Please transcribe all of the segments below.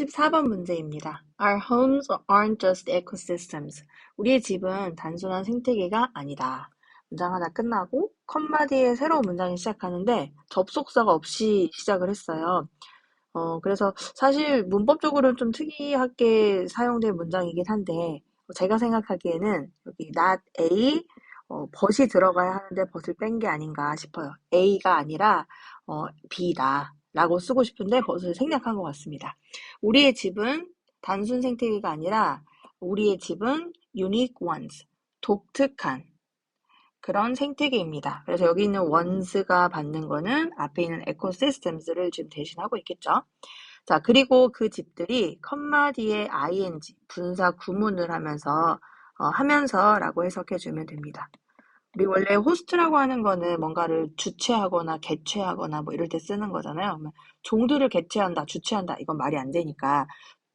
34번 문제입니다. Our homes aren't just ecosystems. 우리의 집은 단순한 생태계가 아니다. 문장 하나 끝나고 컴마 뒤에 새로운 문장이 시작하는데 접속사가 없이 시작을 했어요. 그래서 사실 문법적으로는 좀 특이하게 사용된 문장이긴 한데 제가 생각하기에는 여기 not A 벗이 들어가야 하는데 벗을 뺀 게 아닌가 싶어요. A가 아니라 B다 라고 쓰고 싶은데 벗을 생략한 것 같습니다. 우리의 집은 단순 생태계가 아니라 우리의 집은 unique ones, 독특한 그런 생태계입니다. 그래서 여기 있는 ones가 받는 거는 앞에 있는 ecosystems를 지금 대신하고 있겠죠. 자, 그리고 그 집들이 컴마 뒤에 ing, 분사 구문을 하면서라고 해석해주면 됩니다. 우리 원래 호스트라고 하는 거는 뭔가를 주최하거나 개최하거나 뭐 이럴 때 쓰는 거잖아요. 종들을 개최한다, 주최한다, 이건 말이 안 되니까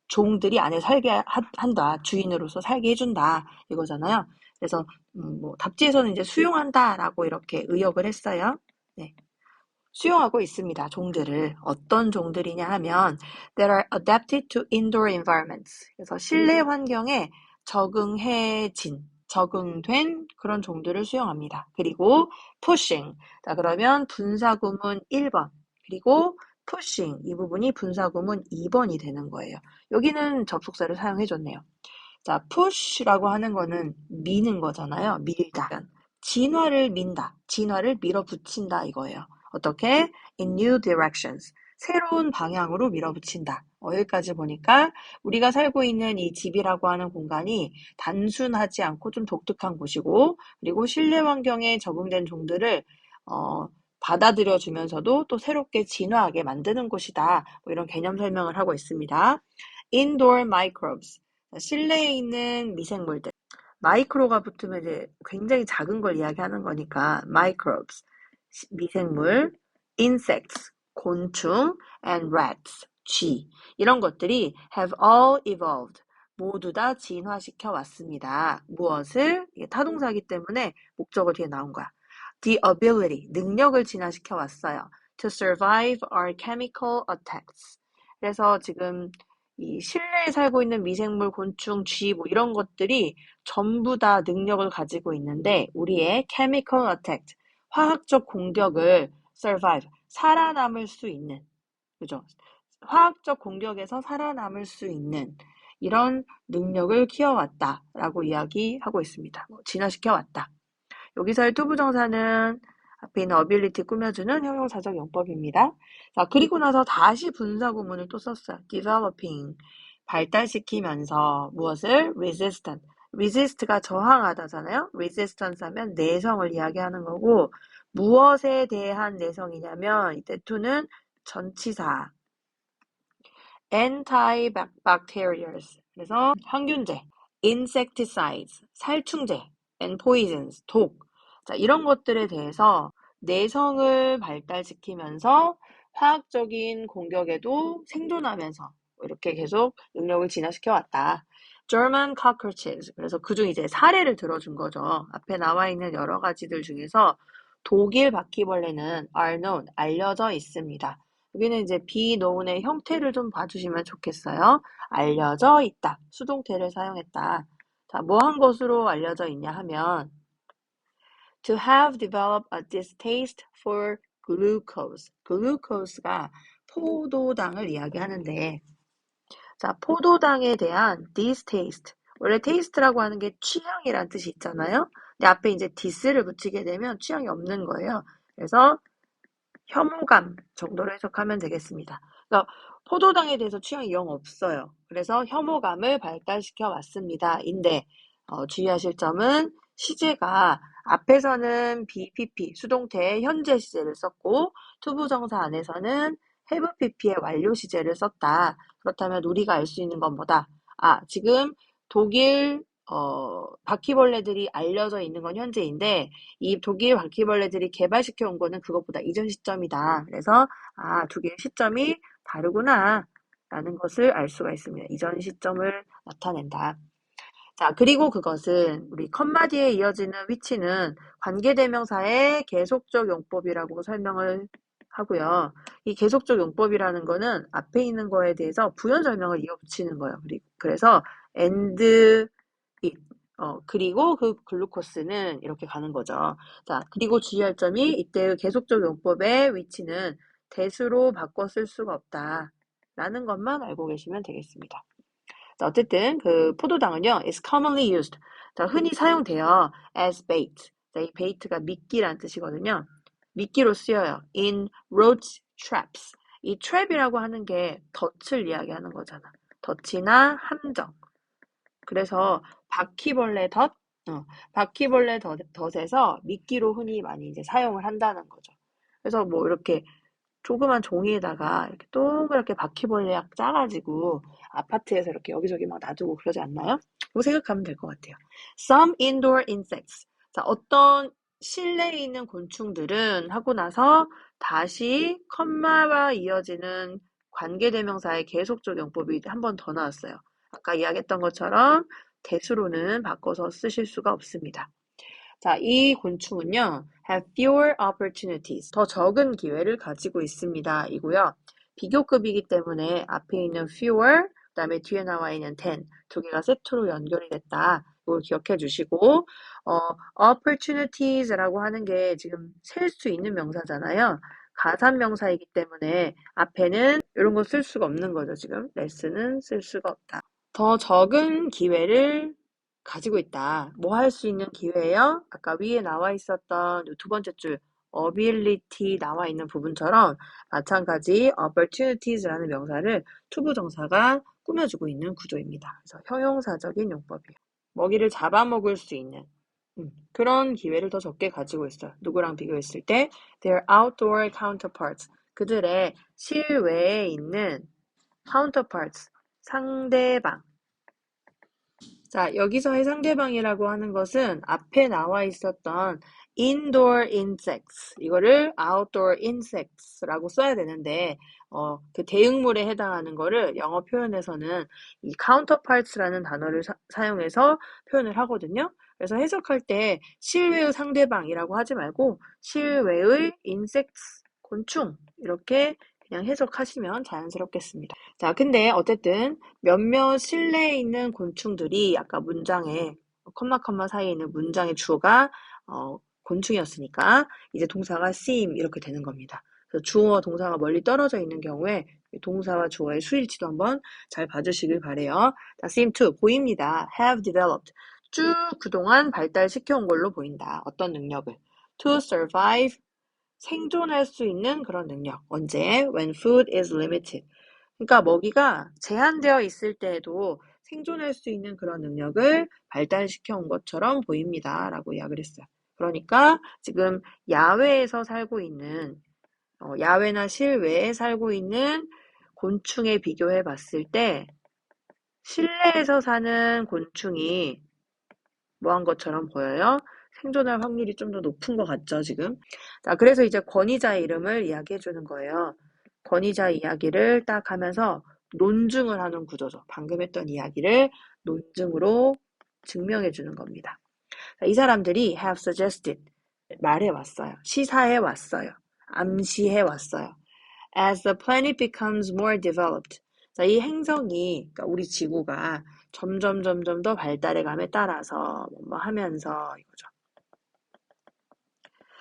종들이 안에 살게 한다, 주인으로서 살게 해준다, 이거잖아요. 그래서 뭐 답지에서는 이제 수용한다라고 이렇게 의역을 했어요. 네. 수용하고 있습니다. 종들을. 어떤 종들이냐 하면 that are adapted to indoor environments. 그래서 실내 환경에 적응된 그런 종들을 수용합니다. 그리고 pushing. 자, 그러면 분사구문 1번. 그리고 pushing. 이 부분이 분사구문 2번이 되는 거예요. 여기는 접속사를 사용해줬네요. 자, push라고 하는 거는 미는 거잖아요. 밀다. 진화를 민다. 진화를 밀어붙인다 이거예요. 어떻게? In new directions. 새로운 방향으로 밀어붙인다. 여기까지 보니까 우리가 살고 있는 이 집이라고 하는 공간이 단순하지 않고 좀 독특한 곳이고, 그리고 실내 환경에 적응된 종들을 받아들여 주면서도 또 새롭게 진화하게 만드는 곳이다. 뭐 이런 개념 설명을 하고 있습니다. Indoor microbes. 실내에 있는 미생물들. 마이크로가 붙으면 이제 굉장히 작은 걸 이야기하는 거니까 microbes, 미생물, insects, 곤충, and rats, 쥐. 이런 것들이 have all evolved. 모두 다 진화시켜 왔습니다. 무엇을? 이게 타동사이기 때문에 목적어 뒤에 나온 거야. The ability, 능력을 진화시켜 왔어요. To survive our chemical attacks. 그래서 지금 이 실내에 살고 있는 미생물, 곤충, 쥐 뭐 이런 것들이 전부 다 능력을 가지고 있는데 우리의 chemical attack, 화학적 공격을 survive, 살아남을 수 있는, 그죠? 화학적 공격에서 살아남을 수 있는 이런 능력을 키워왔다라고 이야기하고 있습니다. 진화시켜왔다. 여기서의 투부정사는 앞에 있는 ability 꾸며주는 형용사적 용법입니다. 자, 그리고 나서 다시 분사구문을 또 썼어요. developing, 발달시키면서 무엇을? resistant. resist가 저항하다잖아요. resistance 하면 내성을 이야기하는 거고 무엇에 대한 내성이냐면 이때 to는 전치사 antibacterials, 그래서 항균제, insecticides, 살충제, and poisons, 독. 자, 이런 것들에 대해서 내성을 발달시키면서 화학적인 공격에도 생존하면서 이렇게 계속 능력을 진화시켜 왔다. German cockroaches. 그래서 그중 이제 사례를 들어준 거죠. 앞에 나와 있는 여러 가지들 중에서 독일 바퀴벌레는 are known, 알려져 있습니다. 여기는 이제 be known의 형태를 좀 봐주시면 좋겠어요. 알려져 있다. 수동태를 사용했다. 자, 뭐 한 것으로 알려져 있냐 하면 to have developed a distaste for glucose. glucose가 포도당을 이야기하는데 자, 포도당에 대한 distaste. 원래 taste라고 하는 게 취향이란 뜻이 있잖아요. 근데 앞에 이제 dis를 붙이게 되면 취향이 없는 거예요. 그래서 혐오감 정도로 해석하면 되겠습니다. 그러니까 포도당에 대해서 취향이 영 없어요. 그래서 혐오감을 발달시켜 왔습니다. 인데 주의하실 점은 시제가 앞에서는 BPP 수동태의 현재 시제를 썼고 투부정사 안에서는 have PP의 완료 시제를 썼다. 그렇다면 우리가 알 수 있는 건 뭐다? 지금 독일 바퀴벌레들이 알려져 있는 건 현재인데 이 독일 바퀴벌레들이 개발시켜 온 거는 그것보다 이전 시점이다. 그래서 두 개의 시점이 다르구나 라는 것을 알 수가 있습니다. 이전 시점을 나타낸다. 자, 그리고 그것은 우리 컴마 뒤에 이어지는 위치는 관계대명사의 계속적 용법이라고 설명을 하고요. 이 계속적 용법이라는 거는 앞에 있는 거에 대해서 부연 설명을 이어 붙이는 거예요. 그래서 and it. 그리고 그 글루코스는 이렇게 가는 거죠. 자, 그리고 주의할 점이 이때의 계속적 용법의 위치는 대수로 바꿔 쓸 수가 없다. 라는 것만 알고 계시면 되겠습니다. 자, 어쨌든 그 포도당은요, is commonly used. 자, 흔히 사용돼요. as bait. 자, 이 bait가 미끼란 뜻이거든요. 미끼로 쓰여요. in roach traps. 이 trap이라고 하는 게 덫을 이야기하는 거잖아. 덫이나 함정. 그래서 바퀴벌레 덫, 바퀴벌레 덫에서 미끼로 흔히 많이 이제 사용을 한다는 거죠. 그래서 뭐 이렇게 조그만 종이에다가 이렇게 동그랗게 바퀴벌레 짜가지고 아파트에서 이렇게 여기저기 막 놔두고 그러지 않나요? 그거 생각하면 될 것 같아요. Some indoor insects. 자, 어떤 실내에 있는 곤충들은 하고 나서 다시 컴마와 이어지는 관계대명사의 계속적 용법이 한 번 더 나왔어요. 아까 이야기했던 것처럼 대수로는 바꿔서 쓰실 수가 없습니다. 자, 이 곤충은요, have fewer opportunities. 더 적은 기회를 가지고 있습니다. 이고요. 비교급이기 때문에 앞에 있는 fewer, 그 다음에 뒤에 나와 있는 ten, 두 개가 세트로 연결이 됐다. 이걸 기억해 주시고, opportunities라고 하는 게 지금 셀 수 있는 명사잖아요. 가산명사이기 때문에 앞에는 이런 거 쓸 수가 없는 거죠, 지금. less는 쓸 수가 없다. 더 적은 기회를 가지고 있다. 뭐 할 수 있는 기회예요? 아까 위에 나와 있었던 두 번째 줄 ability 나와 있는 부분처럼 마찬가지 opportunities라는 명사를 투부정사가 꾸며주고 있는 구조입니다. 그래서 형용사적인 용법이에요. 먹이를 잡아먹을 수 있는 그런 기회를 더 적게 가지고 있어요. 누구랑 비교했을 때 their outdoor counterparts 그들의 실외에 있는 counterparts 상대방 자, 여기서의 상대방이라고 하는 것은 앞에 나와 있었던 indoor insects, 이거를 outdoor insects라고 써야 되는데, 그 대응물에 해당하는 거를 영어 표현에서는 이 counterparts라는 단어를 사용해서 표현을 하거든요. 그래서 해석할 때 실외의 상대방이라고 하지 말고 실외의 insects, 곤충, 이렇게 그냥 해석하시면 자연스럽겠습니다. 자, 근데 어쨌든 몇몇 실내에 있는 곤충들이 아까 문장에 컴마 사이에 있는 문장의 주어가 곤충이었으니까 이제 동사가 seem 이렇게 되는 겁니다. 그래서 주어와 동사가 멀리 떨어져 있는 경우에 동사와 주어의 수일치도 한번 잘 봐주시길 바래요. 자, seem to 보입니다. have developed 쭉 그동안 발달시켜온 걸로 보인다. 어떤 능력을 to survive 생존할 수 있는 그런 능력. 언제? When food is limited. 그러니까 먹이가 제한되어 있을 때에도 생존할 수 있는 그런 능력을 발달시켜 온 것처럼 보입니다. 라고 이야기를 했어요. 그러니까 지금 야외에서 살고 있는, 야외나 실외에 살고 있는 곤충에 비교해 봤을 때 실내에서 사는 곤충이 뭐한 것처럼 보여요? 생존할 확률이 좀 더 높은 것 같죠, 지금? 자, 그래서 이제 권위자의 이름을 이야기해 주는 거예요. 권위자 이야기를 딱 하면서 논증을 하는 구조죠. 방금 했던 이야기를 논증으로 증명해 주는 겁니다. 자, 이 사람들이 have suggested, 말해 왔어요. 시사해 왔어요. 암시해 왔어요. As the planet becomes more developed. 자, 이 행성이, 그러니까 우리 지구가 점점 더 발달해감에 따라서 뭐 하면서 이거죠.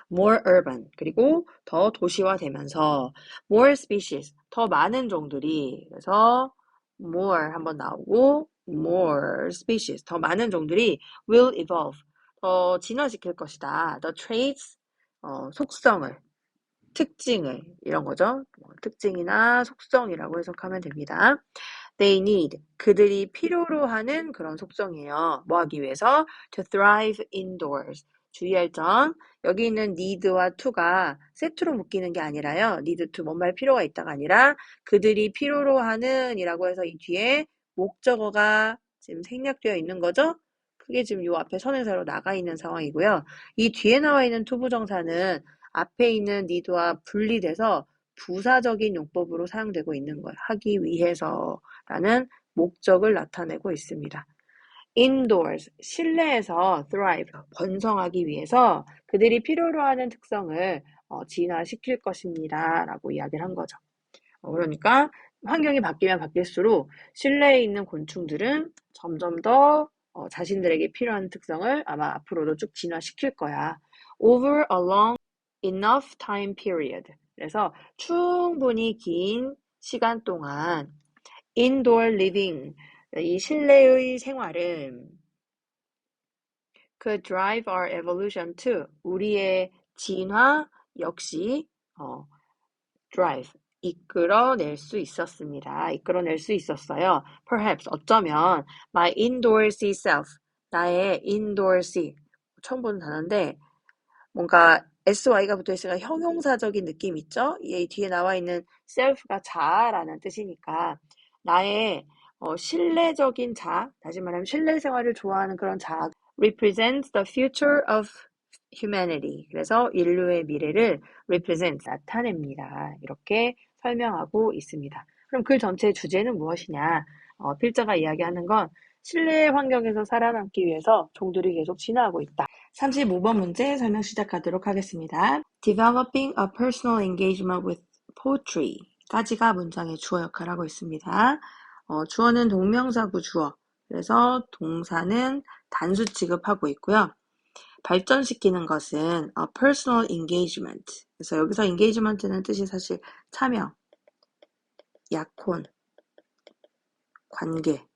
more urban 그리고 더 도시화되면서 more species 더 많은 종들이 그래서 more 한번 나오고 more species 더 많은 종들이 will evolve 더 진화시킬 것이다. the traits 속성을 특징을 이런 거죠. 특징이나 속성이라고 해석하면 됩니다. They need 그들이 필요로 하는 그런 속성이에요. 뭐 하기 위해서? To thrive indoors. 주의할 점 여기 있는 need와 to가 세트로 묶이는 게 아니라요. need to 뭔 말 필요가 있다가 아니라 그들이 필요로 하는 이라고 해서 이 뒤에 목적어가 지금 생략되어 있는 거죠. 그게 지금 이 앞에 선행사로 나가 있는 상황이고요. 이 뒤에 나와 있는 투부정사는 앞에 있는 need와 분리돼서 부사적인 용법으로 사용되고 있는 거예요. 하기 위해서라는 목적을 나타내고 있습니다. indoors, 실내에서 thrive, 번성하기 위해서 그들이 필요로 하는 특성을 진화시킬 것입니다. 라고 이야기를 한 거죠. 그러니까 환경이 바뀌면 바뀔수록 실내에 있는 곤충들은 점점 더 자신들에게 필요한 특성을 아마 앞으로도 쭉 진화시킬 거야. Over a long enough time period. 그래서 충분히 긴 시간 동안 indoor living, 이 실내의 생활은 could drive our evolution too. 우리의 진화 역시 drive, 이끌어낼 수 있었습니다. 이끌어낼 수 있었어요. Perhaps, 어쩌면 my indoorsy self, 나의 indoorsy, 처음 보는 단어인데 뭔가 sy가 붙어있으니까 형용사적인 느낌 있죠? 이 뒤에 나와 있는 self가 자아라는 뜻이니까 나의 실내적인 자아, 다시 말하면 실내 생활을 좋아하는 그런 자아 represents the future of humanity. 그래서 인류의 미래를 represent, 나타냅니다. 이렇게 설명하고 있습니다. 그럼 글 전체의 주제는 무엇이냐? 필자가 이야기하는 건 실내 환경에서 살아남기 위해서 종들이 계속 진화하고 있다. 35번 문제 설명 시작하도록 하겠습니다. Developing a personal engagement with poetry 까지가 문장의 주어 역할을 하고 있습니다. 주어는 동명사구 주어, 그래서 동사는 단수 취급하고 있고요. 발전시키는 것은 a personal engagement. 그래서 여기서 engagement는 뜻이 사실 참여, 약혼, 관계.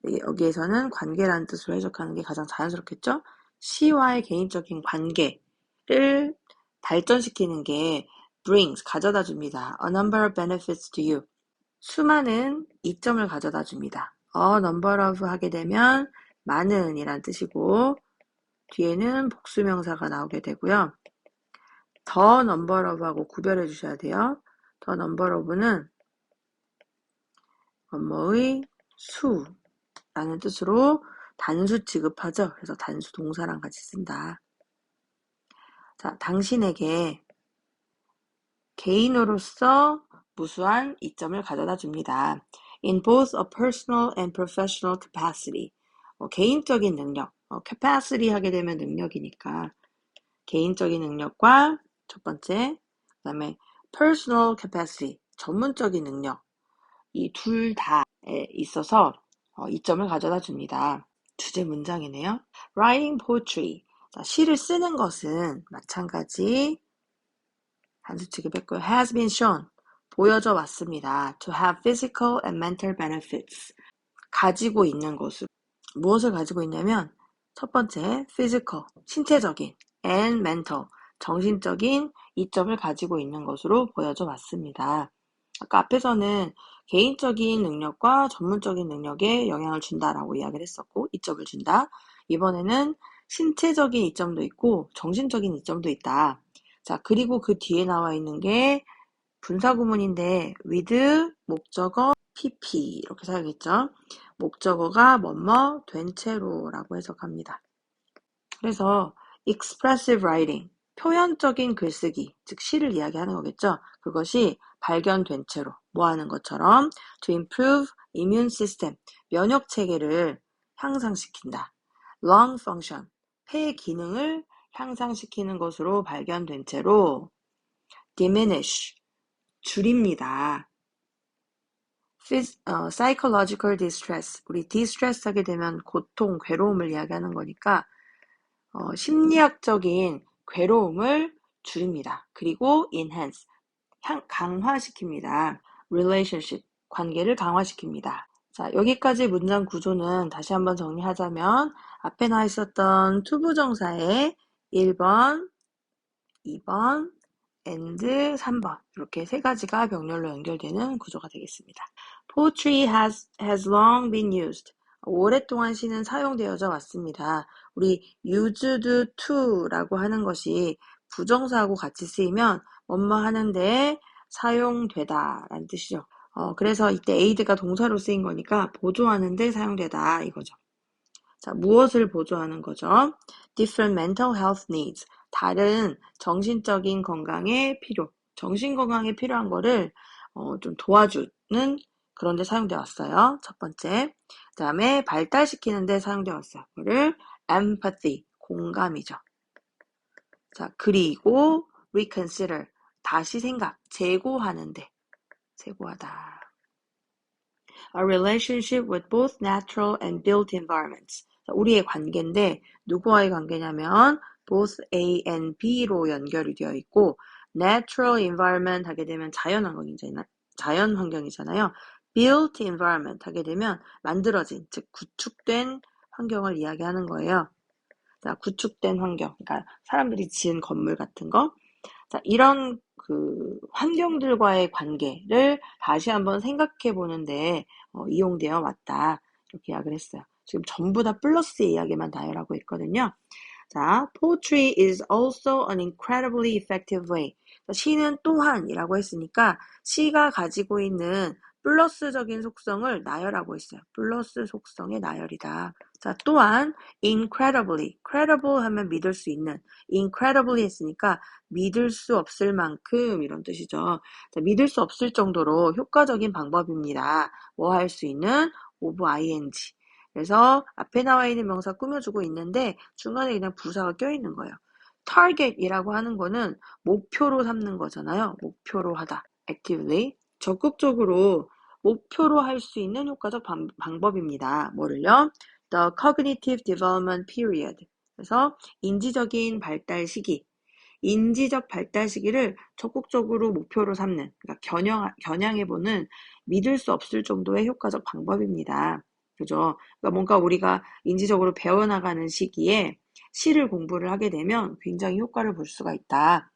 여기에서는 관계라는 뜻으로 해석하는 게 가장 자연스럽겠죠? 시와의 개인적인 관계를 발전시키는 게 brings, 가져다 줍니다. A number of benefits to you. 수많은 이점을 가져다 줍니다. A number of 하게 되면 많은 이란 뜻이고 뒤에는 복수명사가 나오게 되고요. The number of 하고 구별해 주셔야 돼요. The number of는 뭐의 수 라는 뜻으로 단수 취급하죠. 그래서 단수 동사랑 같이 쓴다. 자, 당신에게 개인으로서 무수한 이점을 가져다 줍니다. In both a personal and professional capacity. 개인적인 능력, capacity 하게 되면 능력이니까 개인적인 능력과 첫 번째, 그 다음에 personal capacity, 전문적인 능력, 이 둘 다에 있어서 이점을 가져다 줍니다. 주제 문장이네요. Writing poetry. 자, 시를 쓰는 것은 마찬가지 단수 취급했고요. Has been shown. 보여져 왔습니다. To have physical and mental benefits. 가지고 있는 것으로. 무엇을 가지고 있냐면 첫 번째, physical, 신체적인 and mental, 정신적인 이점을 가지고 있는 것으로 보여져 왔습니다. 아까 앞에서는 개인적인 능력과 전문적인 능력에 영향을 준다라고 이야기를 했었고 이점을 준다. 이번에는 신체적인 이점도 있고 정신적인 이점도 있다. 자, 그리고 그 뒤에 나와 있는 게 분사구문인데 with 목적어 pp 이렇게 사용했죠. 목적어가 뭐뭐 된 채로라고 해석합니다. 그래서 expressive writing, 표현적인 글쓰기, 즉 시를 이야기하는 거겠죠. 그것이 발견된 채로 뭐 하는 것처럼 to improve immune system, 면역 체계를 향상시킨다. lung function, 폐 기능을 향상시키는 것으로 발견된 채로 diminish, 줄입니다. psychological distress, 우리 distress 하게 되면 고통, 괴로움을 이야기하는 거니까 심리학적인 괴로움을 줄입니다. 그리고 enhance, 강화시킵니다. relationship, 관계를 강화시킵니다. 자, 여기까지 문장 구조는 다시 한번 정리하자면 앞에 나와 있었던 투부정사의 1번, 2번, and 3번 이렇게 세 가지가 병렬로 연결되는 구조가 되겠습니다. Poetry has long been used. 오랫동안 시는 사용되어져 왔습니다. 우리 used to라고 하는 것이 부정사하고 같이 쓰이면 뭐뭐 하는데 사용되다 라는 뜻이죠. 그래서 이때 aid가 동사로 쓰인 거니까 보조하는데 사용되다 이거죠. 자, 무엇을 보조하는 거죠? Different mental health needs. 다른 정신적인 건강에 정신 건강에 필요한 거를 좀 도와주는 그런 데 사용되어 왔어요. 첫 번째. 그 다음에 발달시키는 데 사용되어 왔어요. 그거를 empathy, 공감이죠. 자, 그리고 reconsider, 다시 생각, 재고하는데, 재고하다. A relationship with both natural and built environments. 우리의 관계인데 누구와의 관계냐면 both A and B로 연결이 되어 있고 natural environment 하게 되면 자연 환경이잖아요. built environment 하게 되면 만들어진, 즉 구축된 환경을 이야기하는 거예요. 자, 구축된 환경, 그러니까 사람들이 지은 건물 같은 거. 자, 이런 그 환경들과의 관계를 다시 한번 생각해 보는데 이용되어 왔다. 이렇게 이야기를 했어요. 지금 전부 다 플러스 이야기만 나열하고 있거든요. 자, poetry is also an incredibly effective way. 자, 시는 또한이라고 했으니까 시가 가지고 있는 플러스적인 속성을 나열하고 있어요. 플러스 속성의 나열이다. 자, 또한 incredibly, credible 하면 믿을 수 있는, incredibly 했으니까 믿을 수 없을 만큼 이런 뜻이죠. 자, 믿을 수 없을 정도로 효과적인 방법입니다. 뭐 할 수 있는 of ing. 그래서 앞에 나와 있는 명사 꾸며주고 있는데 중간에 그냥 부사가 껴있는 거예요. target이라고 하는 거는 목표로 삼는 거잖아요. 목표로 하다. actively. 적극적으로 목표로 할 수 있는 효과적 방법입니다. 뭐를요? The cognitive development period. 그래서 인지적인 발달 시기. 인지적 발달 시기를 적극적으로 목표로 삼는, 그러니까 겨냥해보는 믿을 수 없을 정도의 효과적 방법입니다. 그죠? 그러니까 뭔가 우리가 인지적으로 배워나가는 시기에 시를 공부를 하게 되면 굉장히 효과를 볼 수가 있다.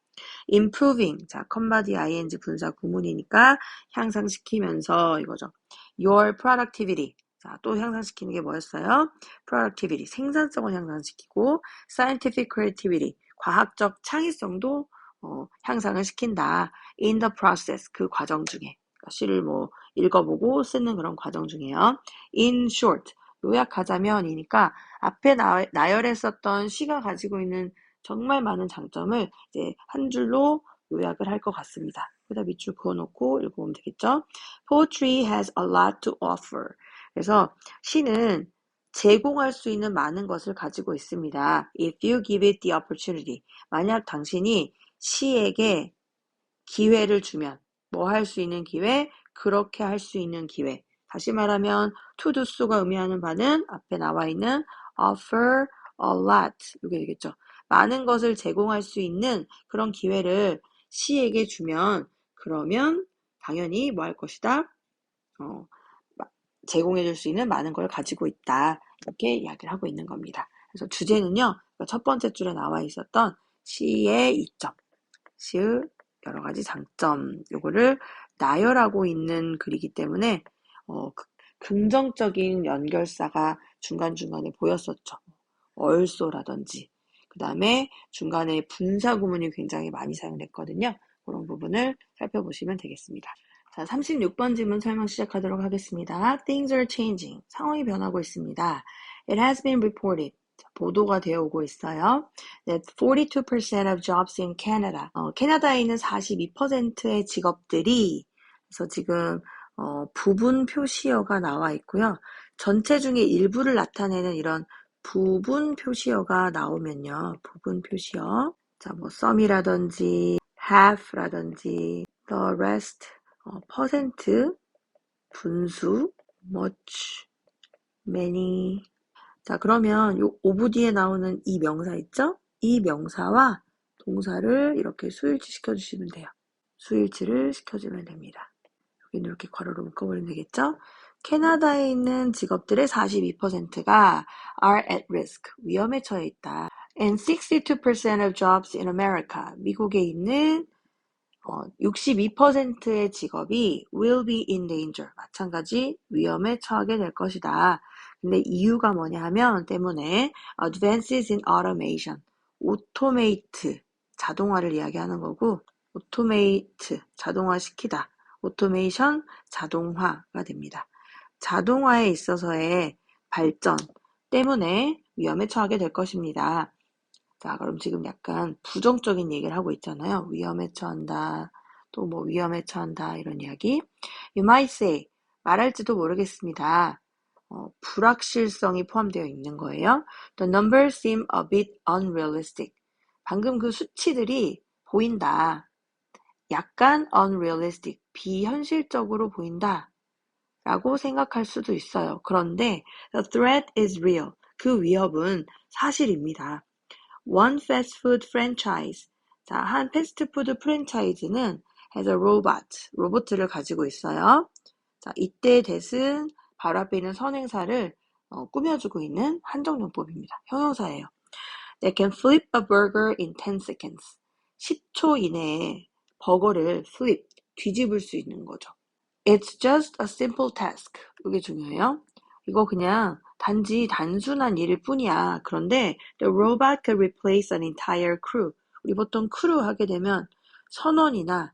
improving, 자, convert ing 분사 구문이니까 향상시키면서 이거죠. your productivity, 자, 또 향상시키는 게 뭐였어요? productivity, 생산성을 향상시키고 scientific creativity, 과학적 창의성도 향상을 시킨다. in the process, 그 과정 중에. 시를 뭐 읽어보고 쓰는 그런 과정 중에요. in short, 요약하자면이니까 앞에 나열했었던 시가 가지고 있는 정말 많은 장점을 이제 한 줄로 요약을 할 것 같습니다. 그다 밑줄 그어놓고 읽어보면 되겠죠. Poetry has a lot to offer. 그래서 시는 제공할 수 있는 많은 것을 가지고 있습니다. If you give it the opportunity. 만약 당신이 시에게 기회를 주면 뭐 할 수 있는 기회? 그렇게 할 수 있는 기회. 다시 말하면 to do so가 의미하는 바는 앞에 나와 있는 offer a lot. 이게 되겠죠. 많은 것을 제공할 수 있는 그런 기회를 시에게 주면 그러면 당연히 뭐 할 것이다? 제공해 줄 수 있는 많은 걸 가지고 있다. 이렇게 이야기를 하고 있는 겁니다. 그래서 주제는요. 첫 번째 줄에 나와 있었던 시의 이점, 시의 여러 가지 장점, 요거를 나열하고 있는 글이기 때문에 긍정적인 연결사가 중간중간에 보였었죠. 얼쏘라든지 그 다음에 중간에 분사 구문이 굉장히 많이 사용됐거든요. 그런 부분을 살펴보시면 되겠습니다. 자, 36번 질문 설명 시작하도록 하겠습니다. Things are changing. 상황이 변하고 있습니다. It has been reported. 보도가 되어 오고 있어요. That 42% of jobs in Canada. 캐나다에 있는 42%의 직업들이 그래서 지금 부분 표시어가 나와 있고요. 전체 중에 일부를 나타내는 이런 부분 표시어가 나오면요. 부분 표시어. 자, 뭐 some이라든지 half라든지 the rest, 퍼센트, 분수, much, many. 자, 그러면 요 오브 뒤에 나오는 이 명사 있죠? 이 명사와 동사를 이렇게 수일치 시켜주시면 돼요. 수일치를 시켜주면 됩니다. 여기는 이렇게 괄호로 묶어버리면 되겠죠? 캐나다에 있는 직업들의 42%가 are at risk, 위험에 처해 있다. And 62% of jobs in America, 미국에 있는 62%의 직업이 will be in danger. 마찬가지 위험에 처하게 될 것이다. 근데 이유가 뭐냐 하면 때문에 advances in automation, automate, 자동화를 이야기하는 거고 automate, 자동화시키다. automation, 자동화가 됩니다. 자동화에 있어서의 발전 때문에 위험에 처하게 될 것입니다. 자, 그럼 지금 약간 부정적인 얘기를 하고 있잖아요. 위험에 처한다, 또 뭐 위험에 처한다 이런 이야기. You might say, 말할지도 모르겠습니다. 불확실성이 포함되어 있는 거예요. The numbers seem a bit unrealistic. 방금 그 수치들이 보인다. 약간 unrealistic, 비현실적으로 보인다. 라고 생각할 수도 있어요. 그런데 the threat is real. 그 위협은 사실입니다. One fast food franchise. 자, 한 패스트푸드 프랜차이즈는 has a robot. 로봇을 가지고 있어요. 자, 이때 that은 바로 앞에 있는 선행사를 꾸며주고 있는 한정용법입니다. 형용사예요. They can flip a burger in 10 seconds. 10초 이내에 버거를 flip, 뒤집을 수 있는 거죠. It's just a simple task. 이게 중요해요. 이거 그냥 단순한 일일 뿐이야. 그런데 the robot could replace an entire crew. 우리 보통 크루 하게 되면 선원이나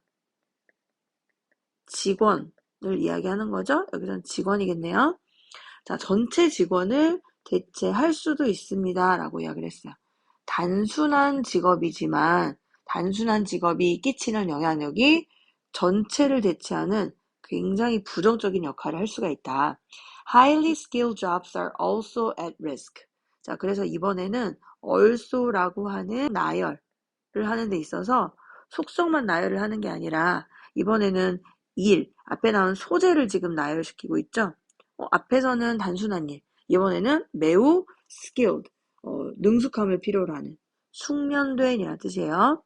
직원을 이야기하는 거죠. 여기서는 직원이겠네요. 자, 전체 직원을 대체할 수도 있습니다. 라고 이야기를 했어요. 단순한 직업이 끼치는 영향력이 전체를 대체하는 굉장히 부정적인 역할을 할 수가 있다. Highly skilled jobs are also at risk. 자, 그래서 이번에는 also라고 하는 나열을 하는 데 있어서 속성만 나열을 하는 게 아니라 이번에는 앞에 나온 소재를 지금 나열시키고 있죠. 앞에서는 단순한 일, 이번에는 매우 skilled, 능숙함을 필요로 하는 숙련된이라는 뜻이에요.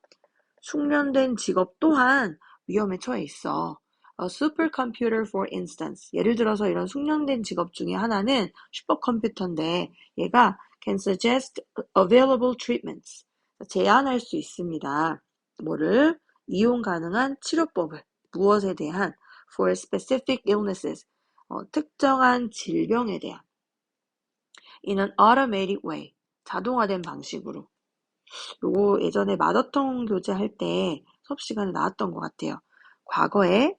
숙련된 직업 또한 위험에 처해 있어. A supercomputer for instance. 예를 들어서 이런 숙련된 직업 중에 하나는 슈퍼컴퓨터인데 얘가 can suggest available treatments. 제안할 수 있습니다. 뭐를? 이용 가능한 치료법을. 무엇에 대한? For specific illnesses. 특정한 질병에 대한. In an automated way. 자동화된 방식으로. 요거 예전에 마더텅 교재할 때 수업 시간에 나왔던 것 같아요. 과거에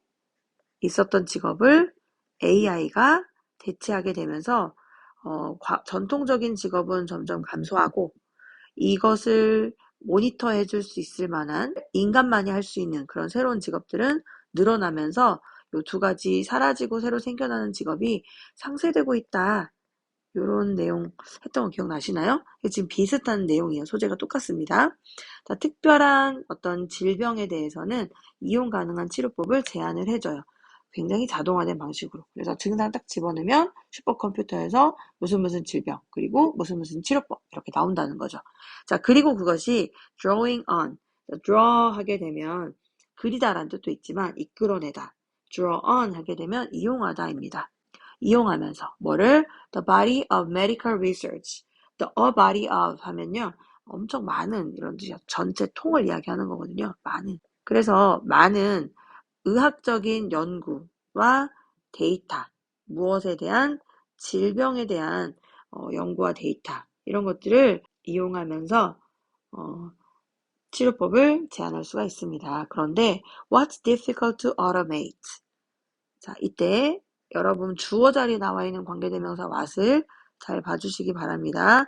있었던 직업을 AI가 대체하게 되면서 전통적인 직업은 점점 감소하고 이것을 모니터해 줄 수 있을 만한 인간만이 할 수 있는 그런 새로운 직업들은 늘어나면서 요 두 가지 사라지고 새로 생겨나는 직업이 상쇄되고 있다. 요런 내용 했던 거 기억나시나요? 지금 비슷한 내용이에요. 소재가 똑같습니다. 자, 특별한 어떤 질병에 대해서는 이용 가능한 치료법을 제안을 해줘요. 굉장히 자동화된 방식으로. 그래서 증상 딱 집어넣으면 슈퍼컴퓨터에서 무슨 질병, 그리고 무슨 치료법 이렇게 나온다는 거죠. 자, 그리고 그것이 drawing on. draw 하게 되면 그리다라는 뜻도 있지만 이끌어내다. draw on 하게 되면 이용하다입니다. 이용하면서 뭐를? The body of medical research. The a body of 하면요. 엄청 많은 이런 뜻이요. 전체 통을 이야기하는 거거든요. 많은. 그래서 많은 의학적인 연구와 데이터, 무엇에 대한 질병에 대한 연구와 데이터 이런 것들을 이용하면서 치료법을 제안할 수가 있습니다. 그런데 what's difficult to automate? 자, 이때 여러분 주어 자리에 나와 있는 관계대명사 what을 잘 봐주시기 바랍니다.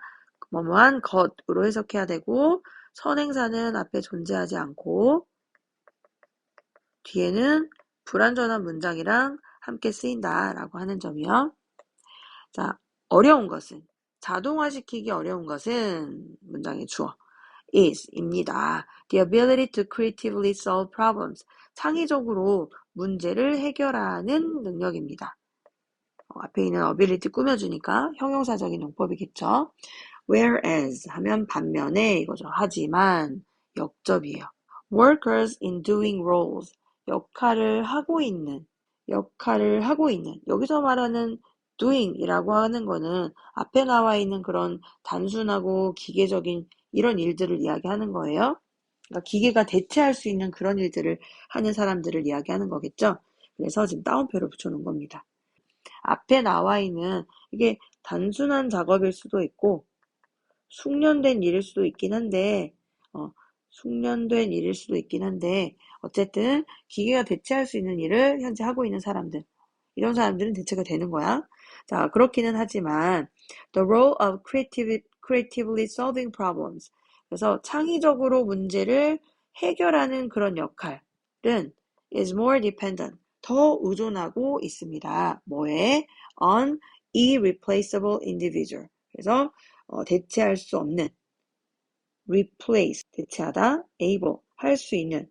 뭐뭐한 것으로 해석해야 되고 선행사는 앞에 존재하지 않고 뒤에는 불완전한 문장이랑 함께 쓰인다라고 하는 점이요. 자, 어려운 것은 자동화시키기 어려운 것은 문장의 주어 is입니다. The ability to creatively solve problems. 창의적으로 문제를 해결하는 능력입니다. 앞에 있는 ability 꾸며주니까 형용사적인 용법이겠죠. Whereas 하면 반면에 이거죠. 하지만 역접이에요. Workers in doing roles. 역할을 하고 있는. 여기서 말하는 doing이라고 하는 거는 앞에 나와 있는 그런 단순하고 기계적인 이런 일들을 이야기하는 거예요. 그러니까 기계가 대체할 수 있는 그런 일들을 하는 사람들을 이야기하는 거겠죠. 그래서 지금 따옴표를 붙여놓은 겁니다. 앞에 나와 있는 이게 단순한 작업일 수도 있고 숙련된 일일 수도 있긴 한데 어쨌든 기계가 대체할 수 있는 일을 현재 하고 있는 사람들 이런 사람들은 대체가 되는 거야. 자, 그렇기는 하지만 the role of creatively solving problems. 그래서 창의적으로 문제를 해결하는 그런 역할은 is more dependent. 더 의존하고 있습니다. 뭐에? on irreplaceable individual. 그래서 대체할 수 없는 replace, 대체하다, able, 할 수 있는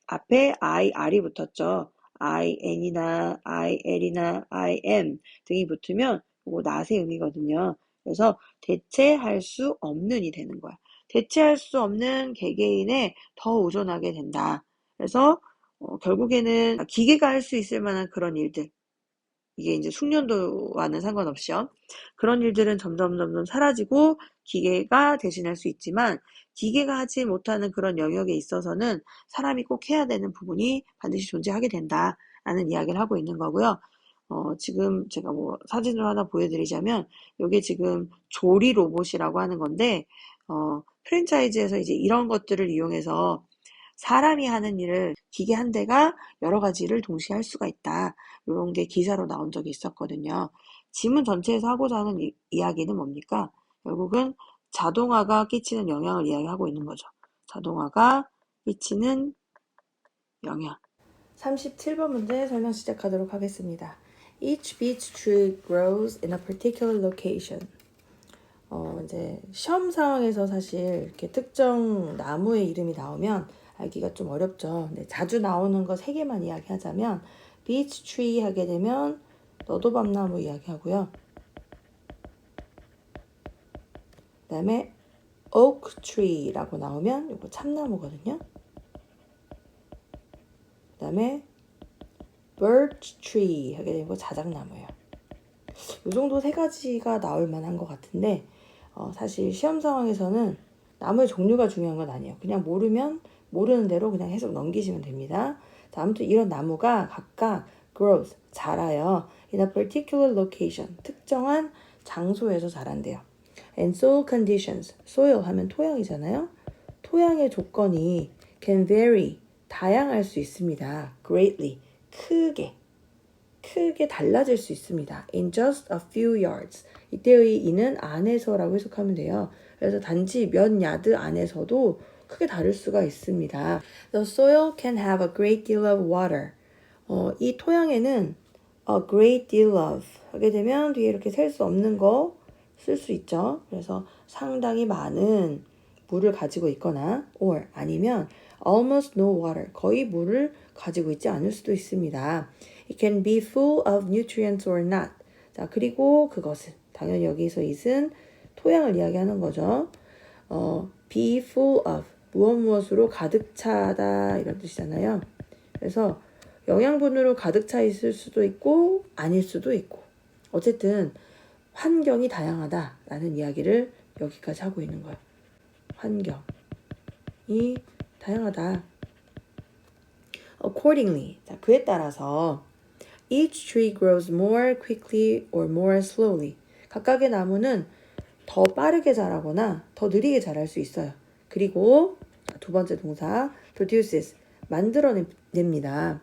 앞에 R이 붙었죠. IN이나 IL이나 IM 등이 붙으면 이거 낫의 의미거든요. 그래서 대체할 수 없는이 되는 거야. 대체할 수 없는 개개인에 더 의존하게 된다. 그래서 결국에는 기계가 할 수 있을 만한 그런 일들, 이게 이제 숙련도와는 상관없이요. 그런 일들은 점점 사라지고 기계가 대신할 수 있지만 기계가 하지 못하는 그런 영역에 있어서는 사람이 꼭 해야 되는 부분이 반드시 존재하게 된다라는 이야기를 하고 있는 거고요. 지금 제가 뭐 사진으로 하나 보여드리자면 이게 지금 조리 로봇이라고 하는 건데 프랜차이즈에서 이제 이런 것들을 이용해서 사람이 하는 일을 기계 한 대가 여러 가지 일을 동시에 할 수가 있다. 이런 게 기사로 나온 적이 있었거든요. 지문 전체에서 하고자 하는 이야기는 뭡니까? 결국은 자동화가 끼치는 영향을 이야기하고 있는 거죠. 자동화가 끼치는 영향. 37번 문제 설명 시작하도록 하겠습니다. Each beech tree grows in a particular location. 이제 시험 상황에서 사실 이렇게 특정 나무의 이름이 나오면 알기가 좀 어렵죠. 네, 자주 나오는 거 3개만 이야기하자면 beech tree 하게 되면 너도밤나무 이야기하고요. 그 다음에 oak tree라고 나오면 이거 참나무거든요. 그 다음에 birch tree 하게 되면 이거 자작나무예요. 이 정도 3가지가 나올 만한 것 같은데 사실 시험 상황에서는 나무의 종류가 중요한 건 아니에요. 그냥 모르는 대로 그냥 해석 넘기시면 됩니다. 자, 아무튼 이런 나무가 각각 grows, 자라요. In a particular location, 특정한 장소에서 자란대요. And soil conditions, soil 하면 토양이잖아요. 토양의 조건이 can vary, 다양할 수 있습니다. greatly, 크게 달라질 수 있습니다. In just a few yards. 이때의 이는 안에서라고 해석하면 돼요. 그래서 단지 몇 야드 안에서도 크게 다를 수가 있습니다. The soil can have a great deal of water. 이 토양에는 a great deal of 하게 되면 뒤에 이렇게 셀 수 없는 거 쓸 수 있죠. 그래서 상당히 많은 물을 가지고 있거나 or 아니면 almost no water 거의 물을 가지고 있지 않을 수도 있습니다. It can be full of nutrients or not. 자, 그리고 그것은 당연히 여기서 it은 토양을 이야기하는 거죠. be full of 무엇으로 가득 차다 이런 뜻이잖아요. 그래서 영양분으로 가득 차 있을 수도 있고 아닐 수도 있고 어쨌든 환경이 다양하다라는 이야기를 여기까지 하고 있는 거예요. 환경이 다양하다. Accordingly, 자, 그에 따라서 each tree grows more quickly or more slowly. 각각의 나무는 더 빠르게 자라거나 더 느리게 자랄 수 있어요. 그리고 두 번째 동사 produces, 만들어냅니다.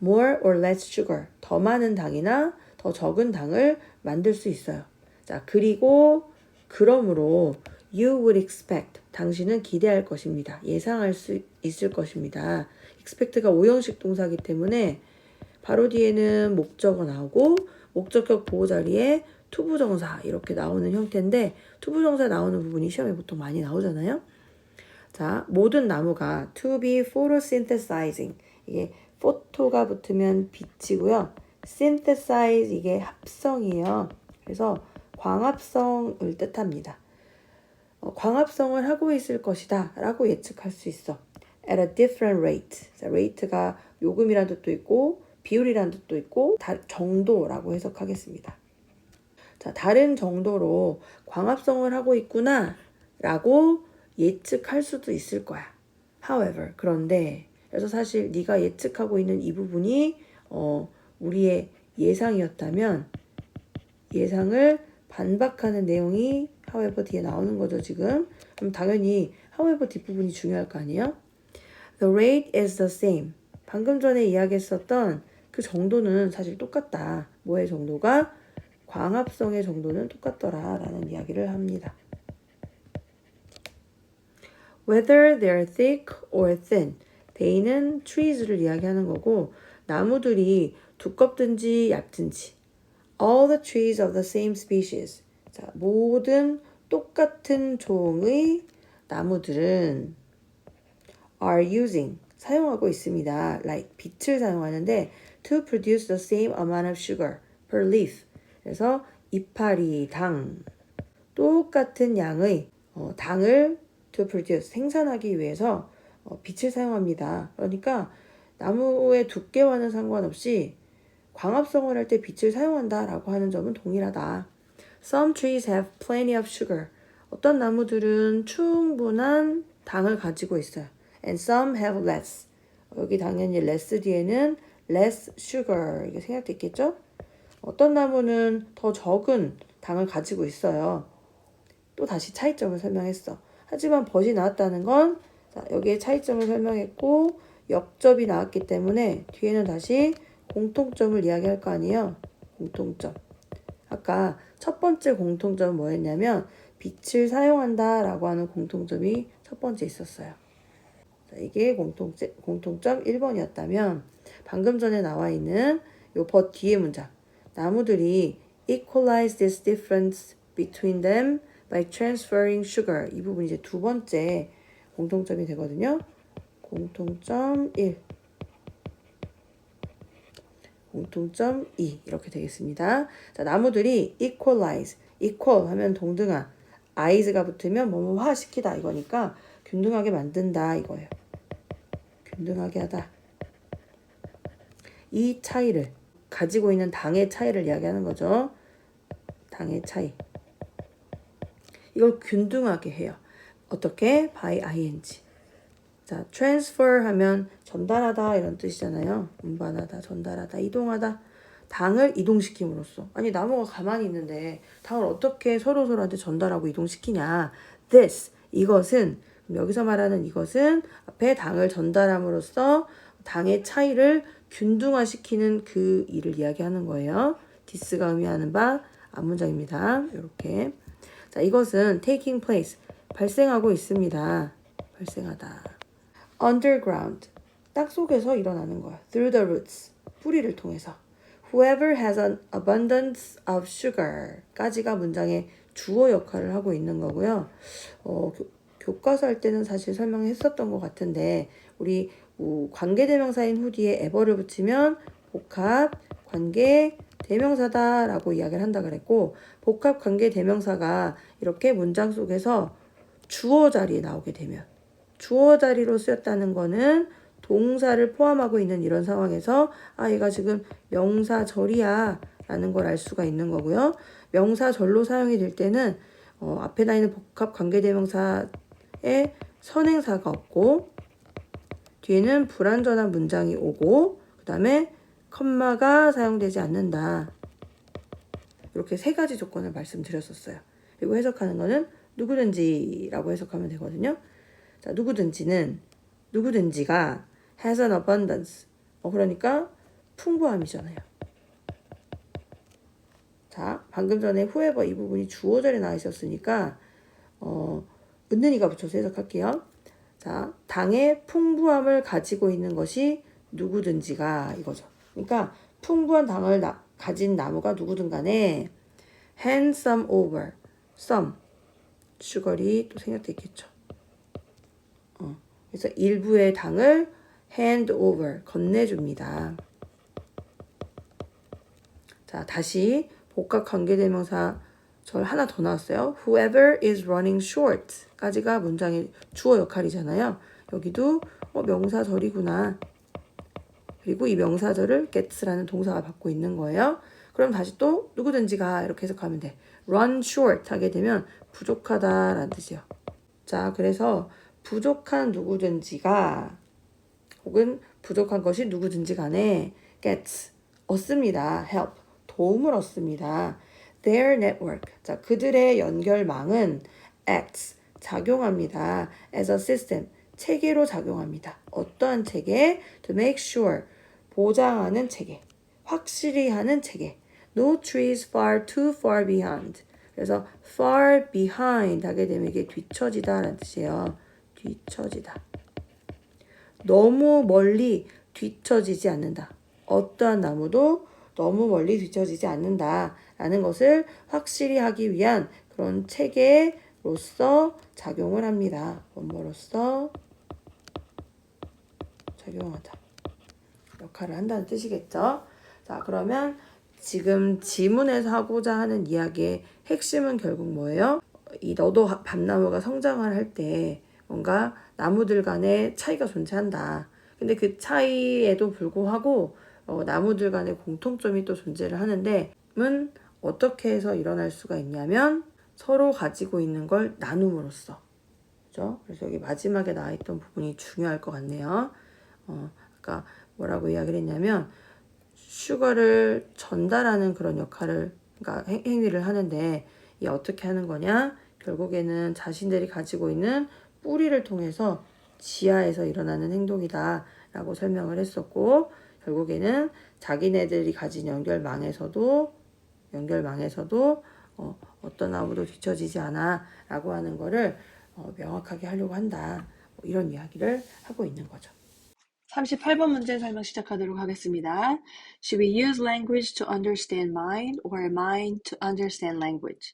more or less sugar, 더 많은 당이나 더 적은 당을 만들 수 있어요. 자, 그러므로 you would expect, 당신은 기대할 것입니다. 예상할 수 있을 것입니다. expect가 5형식 동사이기 때문에 바로 뒤에는 목적어 나오고 목적격 보호 자리에 투부정사 이렇게 나오는 형태인데 투부정사 나오는 부분이 시험에 보통 많이 나오잖아요. 자, 모든 나무가 to be photosynthesizing, 이게 photo가 붙으면 빛이고요. synthesize 이게 합성이에요. 그래서 광합성을 뜻합니다. 광합성을 하고 있을 것이다 라고 예측할 수 있어. at a different rate. 자, rate가 요금이란 뜻도 있고 비율이란 뜻도 있고 정도라고 해석하겠습니다. 자, 다른 정도로 광합성을 하고 있구나 라고 예측할 수도 있을 거야. However, 그런데 그래서 사실 네가 예측하고 있는 이 부분이 우리의 예상이었다면 예상을 반박하는 내용이 however 뒤에 나오는 거죠, 지금. 그럼 당연히 however 뒷부분이 중요할 거 아니에요? The rate is the same. 방금 전에 이야기했었던 그 정도는 사실 똑같다. 뭐의 정도가? 광합성의 정도는 똑같더라 라는 이야기를 합니다. Whether they're thick or thin. they는 trees를 이야기하는 거고 나무들이 두껍든지 얇든지. All the trees of the same species. 자, 모든 똑같은 종의 나무들은 are using 사용하고 있습니다. like 빛을 사용하는데 to produce the same amount of sugar per leaf. 그래서 이파리 당 똑같은 양의 당을 to produce 생산하기 위해서 빛을 사용합니다. 그러니까 나무의 두께와는 상관없이 광합성을 할 때 빛을 사용한다라고 하는 점은 동일하다. Some trees have plenty of sugar. 어떤 나무들은 충분한 당을 가지고 있어요. And some have less. 여기 당연히 less 뒤에는 less sugar 이게 생략돼 있겠죠? 어떤 나무는 더 적은 당을 가지고 있어요. 또 다시 차이점을 설명했어. 하지만 벗이 나왔다는 건 자, 여기에 차이점을 설명했고 역접이 나왔기 때문에 뒤에는 다시 공통점을 이야기할 거 아니에요. 공통점. 아까 첫 번째 공통점은 뭐였냐면 빛을 사용한다 라고 하는 공통점이 첫 번째 있었어요. 자, 이게 공통점 1번이었다면 방금 전에 나와 있는 요 벗 뒤에 문장. 나무들이 equalize this difference between them by transferring sugar. 이 부분이 이제 두 번째 공통점이 되거든요. 공통점 1. 공통점 2 이렇게 되겠습니다. 자, 나무들이 equalize, equal 하면 동등한, ies가 붙으면 뭐뭐화 시키다 이거니까 균등하게 만든다 이거예요. 균등하게 하다. 이 차이를 가지고 있는 당의 차이를 이야기하는 거죠. 당의 차이. 이걸 균등하게 해요. 어떻게? by ing. 자, transfer 하면 전달하다 이런 뜻이잖아요. 운반하다, 전달하다, 이동하다. 당을 이동시킴으로써. 아니 나무가 가만히 있는데 당을 어떻게 서로서로한테 전달하고 이동시키냐. This, 이것은 여기서 말하는 이것은 앞에 당을 전달함으로써 당의 차이를 균등화시키는 그 일을 이야기하는 거예요. this가 의미하는 바 앞문장입니다. 이렇게. 자, 이것은 taking place, 발생하고 있습니다. 발생하다. underground, 땅 속에서 일어나는 거야. through the roots, 뿌리를 통해서. whoever has an abundance of sugar 까지가 문장의 주어 역할을 하고 있는 거고요. 교과서 할 때는 사실 설명했었던 것 같은데 우리 관계대명사인 후디에 ever를 붙이면 복합 관계 대명사다라고 이야기를 한다 그랬고 복합 관계 대명사가 이렇게 문장 속에서 주어 자리에 나오게 되면 주어 자리로 쓰였다는 거는 동사를 포함하고 있는 이런 상황에서 얘가 지금 명사절이야 라는 걸 알 수가 있는 거고요. 명사절로 사용이 될 때는 앞에 나 있는 복합 관계대명사에 선행사가 없고 뒤에는 불완전한 문장이 오고 그 다음에 컴마가 사용되지 않는다. 이렇게 세 가지 조건을 말씀드렸었어요. 그리고 해석하는 거는 누구든지라고 해석하면 되거든요. 자, 누구든지가 has an abundance. 그러니까 풍부함이잖아요. 자, 방금 전에 whoever 이 부분이 주어절에 나와 있었으니까 은는이가 붙여서 해석할게요. 자, 당의 풍부함을 가지고 있는 것이 누구든지가 이거죠. 그러니까 풍부한 당을 가진 나무가 누구든 간에 hand some over, some, sugar이 또 생략돼 있겠죠. 그래서 일부의 당을 hand over, 건네줍니다. 자, 다시 복합 관계대명사 절 하나 더 나왔어요. Whoever is running short 까지가 문장의 주어 역할이잖아요. 여기도 명사절이구나. 그리고 이 명사절을 gets라는 동사가 받고 있는 거예요. 그럼 다시 또 누구든지가 이렇게 해석하면 돼. run short 하게 되면 부족하다라는 뜻이에요. 자, 그래서 부족한 누구든지가 혹은 부족한 것이 누구든지 간에 gets, 얻습니다. help, 도움을 얻습니다. Their network, 자, 그들의 연결망은 acts, 작용합니다. as a system, 체계로 작용합니다. 어떠한 체계? to make sure, 보장하는 체계, 확실히 하는 체계. No trees far too far behind. 그래서 far behind 하게 되면 이게 뒤처지다 라는 뜻이에요. 뒤처지다. 너무 멀리 뒤처지지 않는다. 어떠한 나무도 너무 멀리 뒤처지지 않는다 라는 것을 확실히 하기 위한 그런 체계로서 작용을 합니다. 원모로서 작용하다. 역할을 한다는 뜻이겠죠. 자, 그러면 지금 지문에서 하고자 하는 이야기의 핵심은 결국 뭐예요? 이 너도 밤나무가 성장을 할 때 뭔가 나무들 간의 차이가 존재한다. 근데 그 차이에도 불구하고 나무들 간의 공통점이 또 존재를 하는데 은 어떻게 해서 일어날 수가 있냐면 서로 가지고 있는 걸 나눔으로써. 그죠? 그래서 여기 마지막에 나와 있던 부분이 중요할 것 같네요. 아까 뭐라고 이야기를 했냐면 슈거를 전달하는 그런 역할을, 그러니까 행위를 하는데 이 어떻게 하는 거냐? 결국에는 자신들이 가지고 있는 뿌리를 통해서 지하에서 일어나는 행동이다 라고 설명을 했었고, 결국에는 자기네들이 가진 연결망에서도 어떤 나무도 뒤처지지 않아 라고 하는 거를 명확하게 하려고 한다. 뭐 이런 이야기를 하고 있는 거죠. 38번 문제 설명 시작하도록 하겠습니다. Should we use language to understand mind or mind to understand language?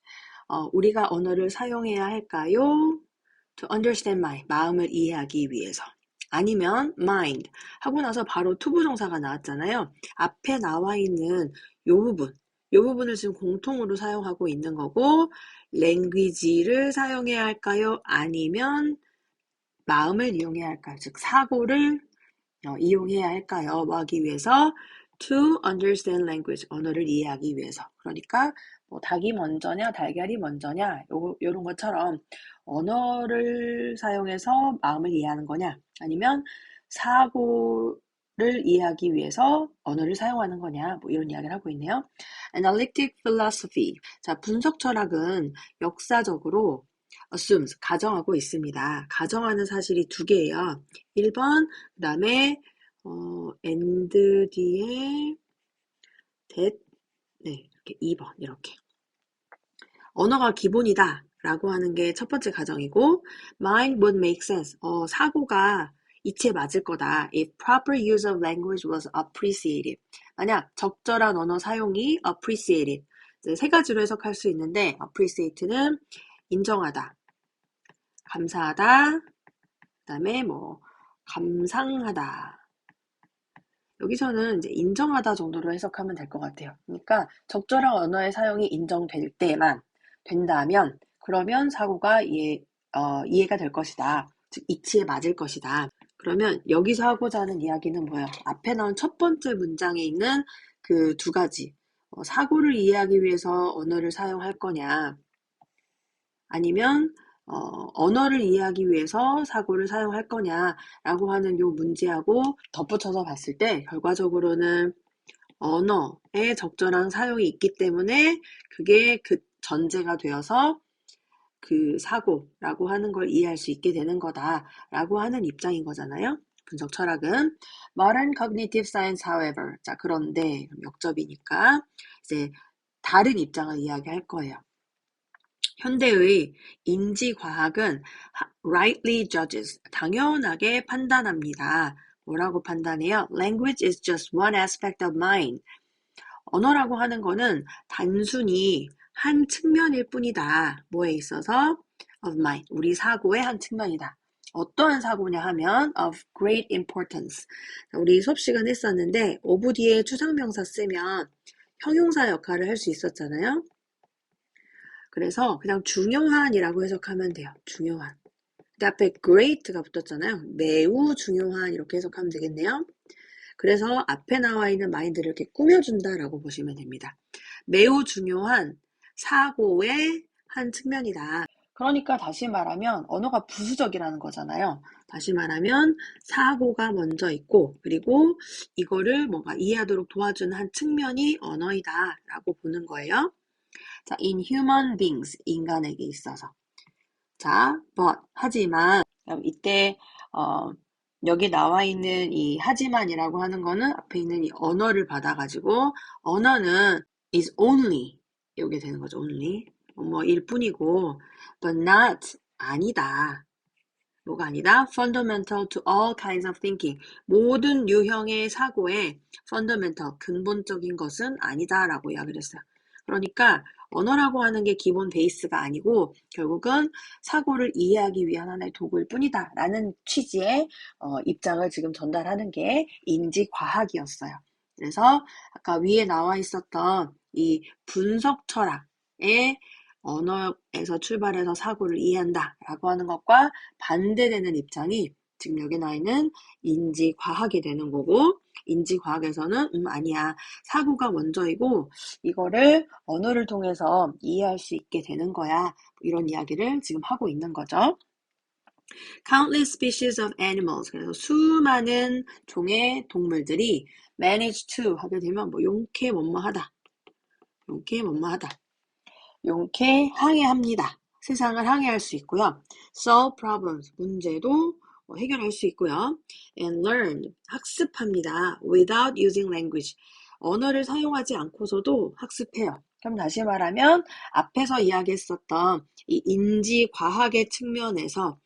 우리가 언어를 사용해야 할까요? To understand mind, 마음을 이해하기 위해서. 아니면 mind 하고 나서 바로 투부정사가 나왔잖아요. 앞에 나와 있는 요 부분을 지금 공통으로 사용하고 있는 거고, language를 사용해야 할까요? 아니면 마음을 이용해야 할까요? 즉 사고를 이용해야 할까요? 뭐 하기 위해서 to understand language, 언어를 이해하기 위해서. 그러니까 뭐 닭이 먼저냐 달걀이 먼저냐 요런 것처럼 언어를 사용해서 마음을 이해하는 거냐, 아니면 사고를 이해하기 위해서 언어를 사용하는 거냐, 뭐 이런 이야기를 하고 있네요. Analytic philosophy. 자, 분석 철학은 역사적으로 assumes, 가정하고 있습니다. 가정하는 사실이 두 개예요. 1번, 그 다음에 and 뒤에 that, 네, 이렇게 2번 이렇게. 언어가 기본이다 라고 하는 게 첫 번째 가정이고, mind would make sense. 사고가 이치에 맞을 거다. If proper use of language was appreciated. 만약 적절한 언어 사용이 appreciated. 세 가지로 해석할 수 있는데, appreciate는 인정하다, 감사하다, 그 다음에 뭐 감상하다. 여기서는 이제 인정하다 정도로 해석하면 될 것 같아요. 그러니까 적절한 언어의 사용이 인정될 때만 된다면, 그러면 사고가 이해가 될 것이다. 즉 이치에 맞을 것이다. 그러면 여기서 하고자 하는 이야기는 뭐예요? 앞에 나온 첫 번째 문장에 있는 그 두 가지. 사고를 이해하기 위해서 언어를 사용할 거냐, 아니면 언어를 이해하기 위해서 사고를 사용할 거냐라고 하는 요 문제하고 덧붙여서 봤을 때 결과적으로는 언어의 적절한 사용이 있기 때문에 그게 그 전제가 되어서 그 사고라고 하는 걸 이해할 수 있게 되는 거다라고 하는 입장인 거잖아요. 분석 철학은. Modern cognitive science, however. 자, 그런데 역접이니까 이제 다른 입장을 이야기할 거예요. 현대의 인지과학은 rightly judges, 당연하게 판단합니다. 뭐라고 판단해요? Language is just one aspect of mind. 언어라고 하는 거는 단순히 한 측면일 뿐이다. 뭐에 있어서? Of mind, 우리 사고의 한 측면이다. 어떠한 사고냐 하면 of great importance. 우리 수업 시간 했었는데 of 뒤에 추상명사 쓰면 형용사 역할을 할 수 있었잖아요. 그래서 그냥 중요한이라고 해석하면 돼요. 중요한. 근데 앞에 great가 붙었잖아요. 매우 중요한, 이렇게 해석하면 되겠네요. 그래서 앞에 나와 있는 마인드를 이렇게 꾸며준다라고 보시면 됩니다. 매우 중요한 사고의 한 측면이다. 그러니까 다시 말하면 언어가 부수적이라는 거잖아요. 다시 말하면 사고가 먼저 있고, 그리고 이거를 뭔가 이해하도록 도와주는 한 측면이 언어이다 라고 보는 거예요. 자, in human beings, 인간에게 있어서. 자, but, 하지만, 이때, 여기 나와 있는 이 하지만이라고 하는 거는 앞에 있는 이 언어를 받아가지고, 언어는 is only, 이게 되는 거죠, only. 일 뿐이고, but not, 아니다. 뭐가 아니다? fundamental to all kinds of thinking. 모든 유형의 사고의 fundamental, 근본적인 것은 아니다라고 이야기를 했어요. 그러니까 언어라고 하는 게 기본 베이스가 아니고 결국은 사고를 이해하기 위한 하나의 도구일 뿐이다 라는 취지의 입장을 지금 전달하는 게 인지과학이었어요. 그래서 아까 위에 나와 있었던 이 분석 철학의 언어에서 출발해서 사고를 이해한다 라고 하는 것과 반대되는 입장이 지금 여기 나와 있는 인지과학이 되는 거고, 인지과학에서는 아니야, 사고가 먼저이고 이거를 언어를 통해서 이해할 수 있게 되는 거야, 이런 이야기를 지금 하고 있는 거죠. Countless species of animals, 그래서 수많은 종의 동물들이 manage to 하게 되면 뭐 용케 뭐뭐하다, 용케 뭐뭐하다, 용케 항해합니다. 세상을 항해할 수 있고요. solve problems, 문제도 해결할 수 있고요. and learn, 학습합니다. without using language, 언어를 사용하지 않고서도 학습해요. 그럼 다시 말하면 앞에서 이야기했었던 이 인지과학의 측면에서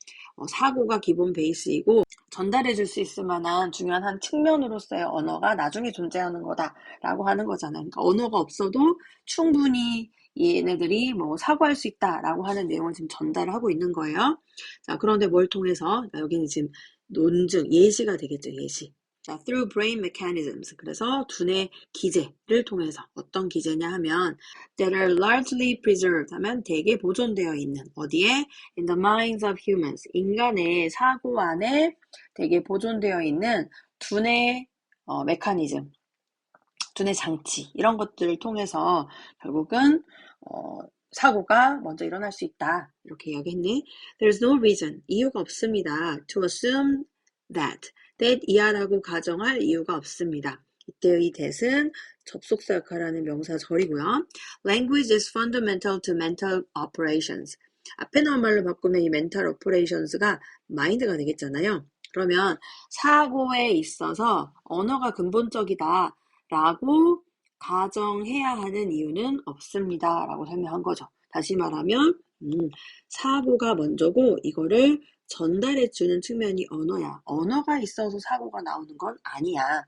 사고가 기본 베이스이고 전달해 줄 수 있을 만한 중요한 한 측면으로서의 언어가 나중에 존재하는 거다라고 하는 거잖아요. 그러니까 언어가 없어도 충분히 얘네들이 뭐 사고할 수 있다라고 하는 내용을 지금 전달을 하고 있는 거예요. 자, 그런데 뭘 통해서? 여기는 지금 논증, 예시가 되겠죠, 예시. 자, through brain mechanisms. 그래서 두뇌 기제를 통해서 어떤 기제냐 하면 that are largely preserved 하면 대개 보존되어 있는 어디에? in the minds of humans. 인간의 사고 안에 대개 보존되어 있는 두뇌 메커니즘, 두뇌 장치 이런 것들을 통해서 결국은 사고가 먼저 일어날 수 있다 이렇게 이야기했네. There's no reason, 이유가 없습니다. to assume that 이하라고 가정할 이유가 없습니다. 이때의 이 that은 접속사 역할을 하는 명사절이고요. Language is fundamental to mental operations. 앞에 나온 말로 바꾸면 이 mental operations가 mind가 되겠잖아요. 그러면 사고에 있어서 언어가 근본적이다 라고 가정해야 하는 이유는 없습니다 라고 설명한 거죠. 다시 말하면 사고가 먼저고 이거를 전달해주는 측면이 언어야. 언어가 있어서 사고가 나오는 건 아니야.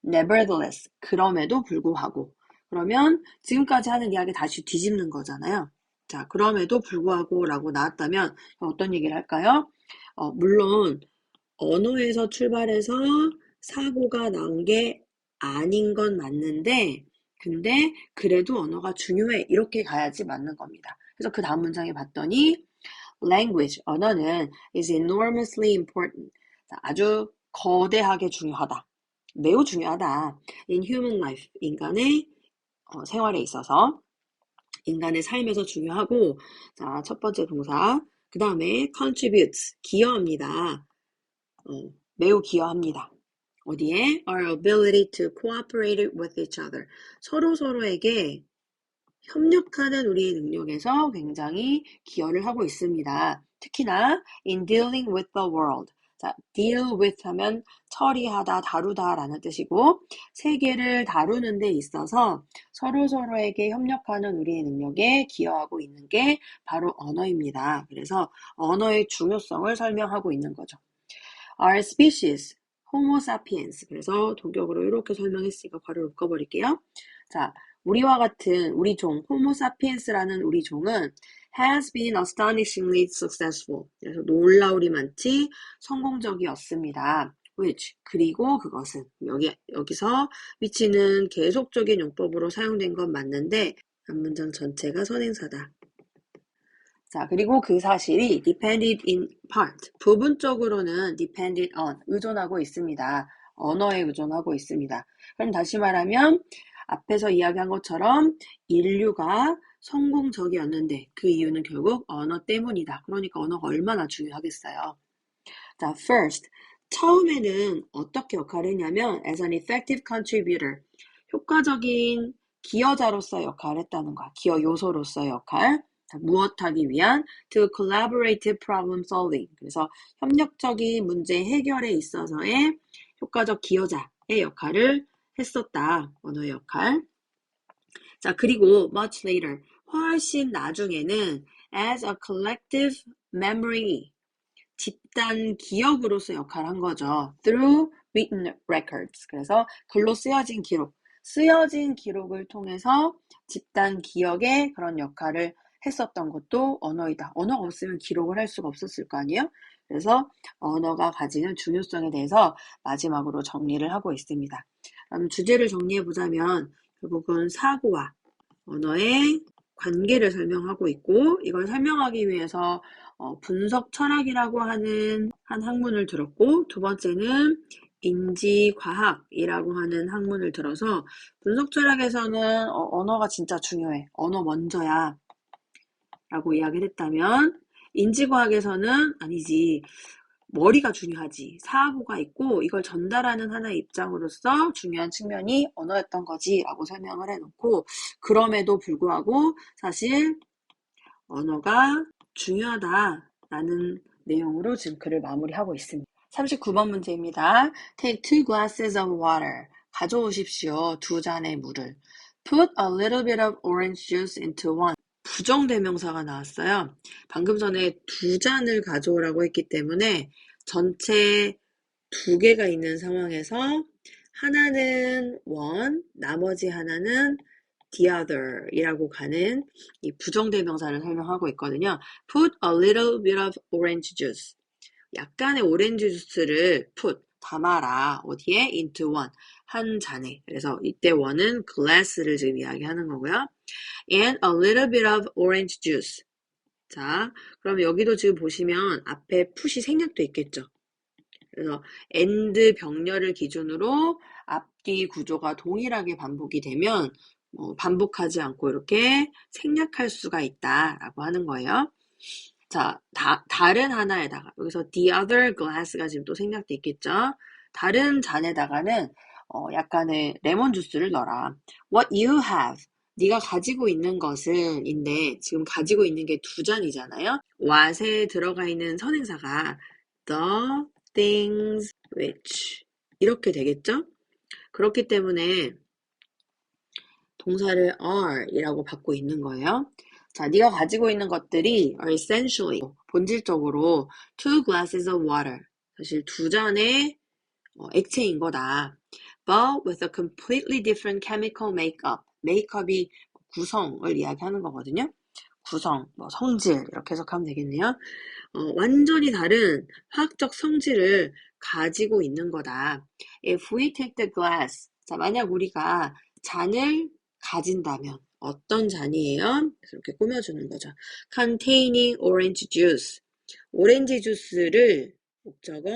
Nevertheless, 그럼에도 불구하고. 그러면 지금까지 하는 이야기 다시 뒤집는 거잖아요. 자, 그럼에도 불구하고 라고 나왔다면 어떤 얘기를 할까요? 물론 언어에서 출발해서 사고가 나온 게 아닌 건 맞는데 근데 그래도 언어가 중요해 이렇게 가야지 맞는 겁니다. 그래서 그 다음 문장에 봤더니 language, 언어는 is enormously important. 아주 거대하게 중요하다. 매우 중요하다. in human life, 인간의 생활에 있어서 인간의 삶에서 중요하고 자, 첫 번째 동사 그 다음에 contributes, 기여합니다. 매우 기여합니다. 어디에? Our ability to cooperate with each other. 서로에게 협력하는 우리의 능력에서 굉장히 기여를 하고 있습니다. 특히나 in dealing with the world. 자, deal with 하면 처리하다, 다루다 라는 뜻이고 세계를 다루는 데 있어서 서로에게 협력하는 우리의 능력에 기여하고 있는 게 바로 언어입니다. 그래서 언어의 중요성을 설명하고 있는 거죠. Our species, Homo sapiens. 그래서 동격으로 이렇게 설명했으니까 괄호 묶어버릴게요. 자, 우리와 같은 우리 종, Homo sapiens라는 우리 종은 has been astonishingly successful. 그래서 놀라우리 많지 성공적이었습니다. which, 그리고 그것은 여기서 which는 계속적인 용법으로 사용된 건 맞는데 한 문장 전체가 선행사다. 자, 그리고 그 사실이 depended in part, 부분적으로는 depended on, 의존하고 있습니다. 언어에 의존하고 있습니다. 그럼 다시 말하면 앞에서 이야기한 것처럼 인류가 성공적이었는데 그 이유는 결국 언어 때문이다. 그러니까 언어가 얼마나 중요하겠어요. 자, first, 처음에는 어떻게 역할을 했냐면 as an effective contributor, 효과적인 기여자로서의 역할을 했다는 거야. 기여 요소로서의 역할. 무엇하기 위한 to collaborative problem solving. 그래서 협력적인 문제 해결에 있어서의 효과적 기여자의 역할을 했었다. 언어의 역할. 자, 그리고 much later, 훨씬 나중에는 as a collective memory, 집단 기억으로서 역할을 한 거죠. through written records. 그래서 글로 쓰여진 기록. 쓰여진 기록을 통해서 집단 기억의 그런 역할을 했었던 것도 언어이다. 언어가 없으면 기록을 할 수가 없었을 거 아니에요? 그래서 언어가 가지는 중요성에 대해서 마지막으로 정리를 하고 있습니다. 그럼 주제를 정리해 보자면 결국은 사고와 언어의 관계를 설명하고 있고, 이걸 설명하기 위해서 분석 철학이라고 하는 한 학문을 들었고, 두 번째는 인지과학이라고 하는 학문을 들어서 분석 철학에서는 언어가 진짜 중요해. 언어 먼저야 라고 이야기를 했다면, 인지과학에서는 아니지. 머리가 중요하지. 사고가 있고 이걸 전달하는 하나의 입장으로서 중요한 측면이 언어였던 거지 라고 설명을 해놓고, 그럼에도 불구하고 사실 언어가 중요하다라는 내용으로 지금 글을 마무리하고 있습니다. 39번 문제입니다. Take 2 glasses of water. 가져오십시오. 2잔의 물을. Put a little bit of orange juice into one. 부정대명사가 나왔어요. 방금 전에 2잔을 가져오라고 했기 때문에 전체 2개가 있는 상황에서 하나는 one, 나머지 하나는 the other 이라고 가는 이 부정대명사를 설명하고 있거든요. Put a little bit of orange juice. 약간의 오렌지 주스를 put, 담아라. 어디에? into one. 한 잔에. 그래서 이때 one은 glass를 지금 이야기하는 거고요. And a little bit of orange juice. 자, 그럼 여기도 지금 보시면 앞에 put이 생략돼 있겠죠. 그래서 and 병렬을 기준으로 앞뒤 구조가 동일하게 반복이 되면 반복하지 않고 이렇게 생략할 수가 있다라고 하는 거예요. 자, 다른 하나에다가 여기서 the other glass가 지금 또 생략돼 있겠죠. 다른 잔에다가는 약간의 레몬 주스를 넣어라. What you have. 네가 가지고 있는 것은 인데 지금 가지고 있는 게 2잔이잖아요. what에 들어가 있는 선행사가 the things which 이렇게 되겠죠? 그렇기 때문에 동사를 are 이라고 받고 있는 거예요. 자, 네가 가지고 있는 것들이 are essentially, 본질적으로 2 glasses of water, 사실 2잔의 액체인 거다. But with a completely different chemical makeup. makeup이 구성을 이야기하는 거거든요. 구성, 성질 이렇게 해석하면 되겠네요. 완전히 다른 화학적 성질을 가지고 있는 거다. If we take the glass, 자, 만약 우리가 잔을 가진다면 어떤 잔이에요? 이렇게 꾸며주는 거죠. Containing orange juice. 오렌지 주스를 목적어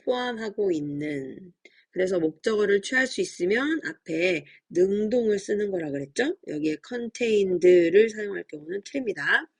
포함하고 있는. 그래서 목적어를 취할 수 있으면 앞에 능동을 쓰는 거라 그랬죠? 여기에 contained를 사용할 경우는 틀립니다.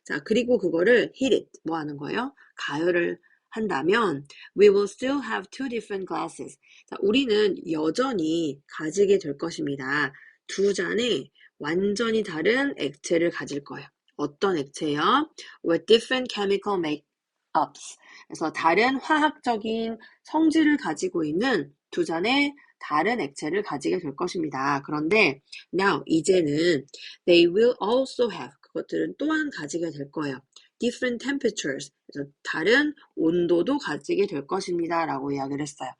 자, 그리고 그거를 heat it, 뭐 하는 거예요? 가열을 한다면 we will still have 2 different glasses. 자, 우리는 여전히 가지게 될 것입니다. 2잔의 완전히 다른 액체를 가질 거예요. 어떤 액체요? With different chemical makeups. 그래서 다른 화학적인 성질을 가지고 있는 2잔의 다른 액체를 가지게 될 것입니다. 그런데 now, 이제는 they will also have, 그것들은 또한 가지게 될 거예요. different temperatures, 그래서 다른 온도도 가지게 될 것입니다. 라고 이야기를 했어요.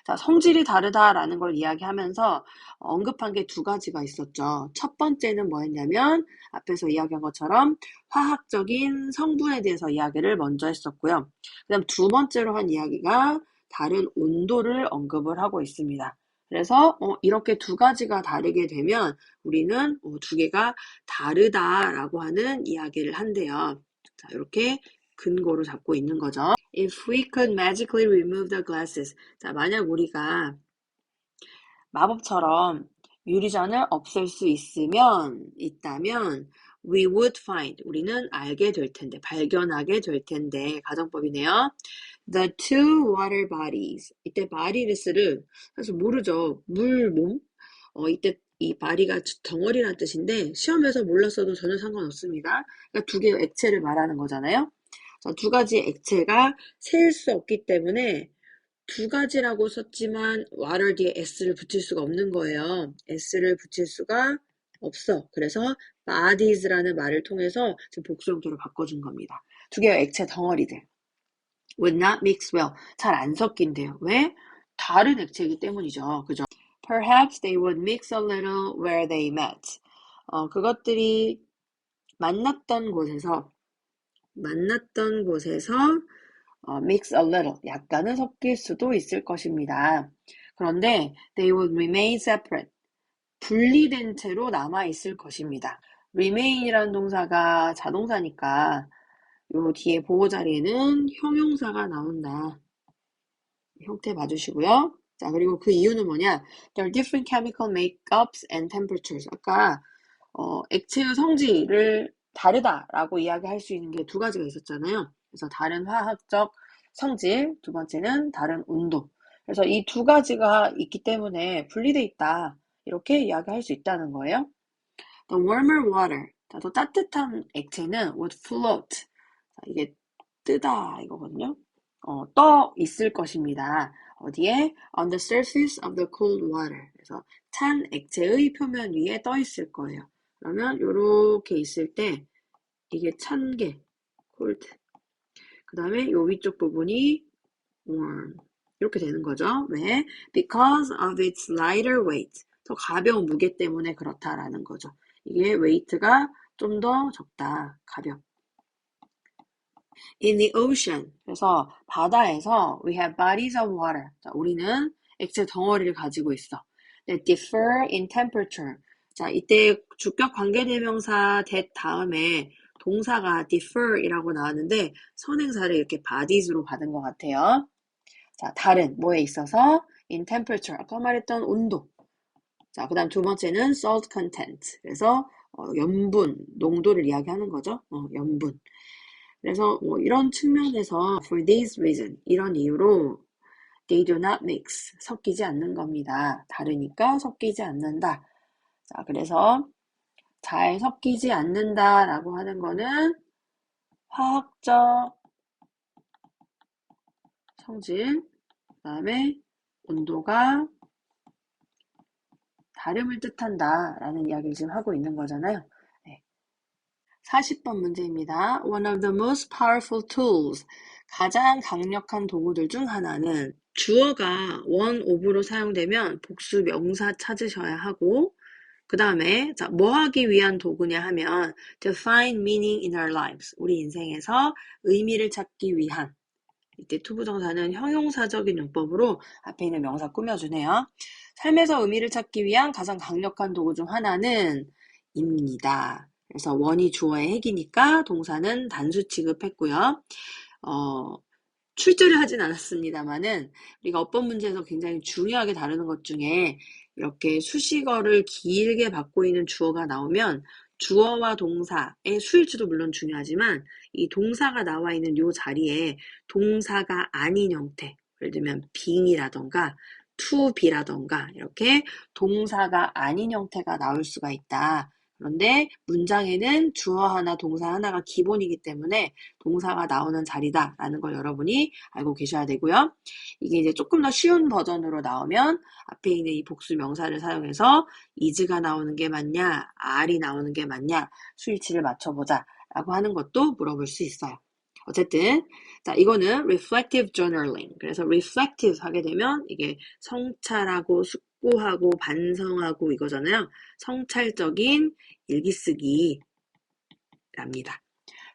자, 성질이 다르다라는 걸 이야기하면서 언급한 게 2가지가 있었죠. 첫 번째는 뭐였냐면 앞에서 이야기한 것처럼 화학적인 성분에 대해서 이야기를 먼저 했었고요. 그 다음 2번째로 한 이야기가 다른 온도를 언급을 하고 있습니다. 그래서 이렇게 2가지가 다르게 되면 우리는 2개가 다르다라고 하는 이야기를 한대요. 자, 이렇게 근거로 잡고 있는 거죠. If we could magically remove the glasses. 자, 만약 우리가 마법처럼 유리잔을 없앨 수 있다면 we would find, 우리는 알게 될 텐데, 발견하게 될 텐데, 가정법이네요. The two water bodies. 이때 body를 사실 모르죠. 물몸? 이때 이 body가 덩어리란 뜻인데 시험에서 몰랐어도 전혀 상관없습니다. 그러니까 2개의 액체를 말하는 거잖아요. 자, 2가지 액체가 셀 수 없기 때문에 2가지라고 썼지만 water 뒤에 s를 붙일 수가 없는 거예요. s를 붙일 수가 없어. 그래서 bodies라는 말을 통해서 지금 복수 형태로 바꿔준 겁니다. 2개의 액체 덩어리들. Would not mix well. 잘 안 섞인대요. 왜? 다른 액체이기 때문이죠. 그죠? Perhaps they would mix a little where they met. 그것들이 만났던 곳에서 mix a little, 약간은 섞일 수도 있을 것입니다. 그런데 they would remain separate, 분리된 채로 남아있을 것입니다. remain이라는 동사가 자동사니까 요 뒤에 보호 자리에는 형용사가 나온다. 형태 봐주시고요. 자, 그리고 그 이유는 뭐냐? There are different chemical makeups and temperatures. 아까 액체의 성질을 다르다라고 이야기할 수 있는 게 두 가지가 있었잖아요. 그래서 다른 화학적 성질, 두 번째는 다른 온도. 그래서 이 두 가지가 있기 때문에 분리돼 있다. 이렇게 이야기할 수 있다는 거예요. The warmer water. 자, 더 따뜻한 액체는 would float. 자, 이게 뜨다 이거거든요. 떠 있을 것입니다. 어디에? On the surface of the cold water. 그래서 찬 액체의 표면 위에 떠 있을 거예요. 그러면 이렇게 있을 때 이게 찬 게 cold. 그 다음에 요 위쪽 부분이 warm. 이렇게 되는 거죠. 왜? Because of its lighter weight. 더 가벼운 무게 때문에 그렇다라는 거죠. 이게 weight가 좀 더 적다. 가볍. In the ocean. 그래서 바다에서 we have bodies of water. 자, 우리는 액체 덩어리를 가지고 있어. That differ in temperature. 자, 이때 주격 관계대명사 that 다음에 동사가 differ이라고 나왔는데 선행사를 이렇게 bodies로 받은 것 같아요. 자, 다른 뭐에 있어서 in temperature. 아까 말했던 온도. 자, 그 다음 두 번째는 salt content. 그래서 염분, 농도를 이야기하는 거죠. 염분. 그래서 뭐 이런 측면에서 for this reason, 이런 이유로 they do not mix, 섞이지 않는 겁니다. 다르니까 섞이지 않는다. 자, 그래서 잘 섞이지 않는다라고 하는 거는 화학적 성질, 그 다음에 온도가 다름을 뜻한다라는 이야기를 지금 하고 있는 거잖아요. 40번 문제입니다. One of the most powerful tools. 가장 강력한 도구들 중 하나는 주어가 one of로 사용되면 복수 명사 찾으셔야 하고 그 다음에 뭐 하기 위한 도구냐 하면 to find meaning in our lives. 우리 인생에서 의미를 찾기 위한 이때 투부정사는 형용사적인 용법으로 앞에 있는 명사 꾸며주네요. 삶에서 의미를 찾기 위한 가장 강력한 도구 중 하나는 입니다. 그래서 원이 주어의 핵이니까 동사는 단수 취급했고요. 출제를 하진 않았습니다만은 우리가 어법 문제에서 굉장히 중요하게 다루는 것 중에 이렇게 수식어를 길게 받고 있는 주어가 나오면 주어와 동사의 수일치도 물론 중요하지만 이 동사가 나와 있는 요 자리에 동사가 아닌 형태, 예를 들면 being이라던가 to be라던가 이렇게 동사가 아닌 형태가 나올 수가 있다. 그런데 문장에는 주어 하나, 동사 하나가 기본이기 때문에 동사가 나오는 자리다라는 걸 여러분이 알고 계셔야 되고요. 이게 이제 조금 더 쉬운 버전으로 나오면 앞에 있는 이 복수 명사를 사용해서 is가 나오는 게 맞냐, are이 나오는 게 맞냐, 수일치를 맞춰보자 라고 하는 것도 물어볼 수 있어요. 어쨌든 자 이거는 reflective journaling. 그래서 reflective 하게 되면 이게 성찰하고 숙고하고 반성하고 이거잖아요. 성찰적인 일기쓰기랍니다.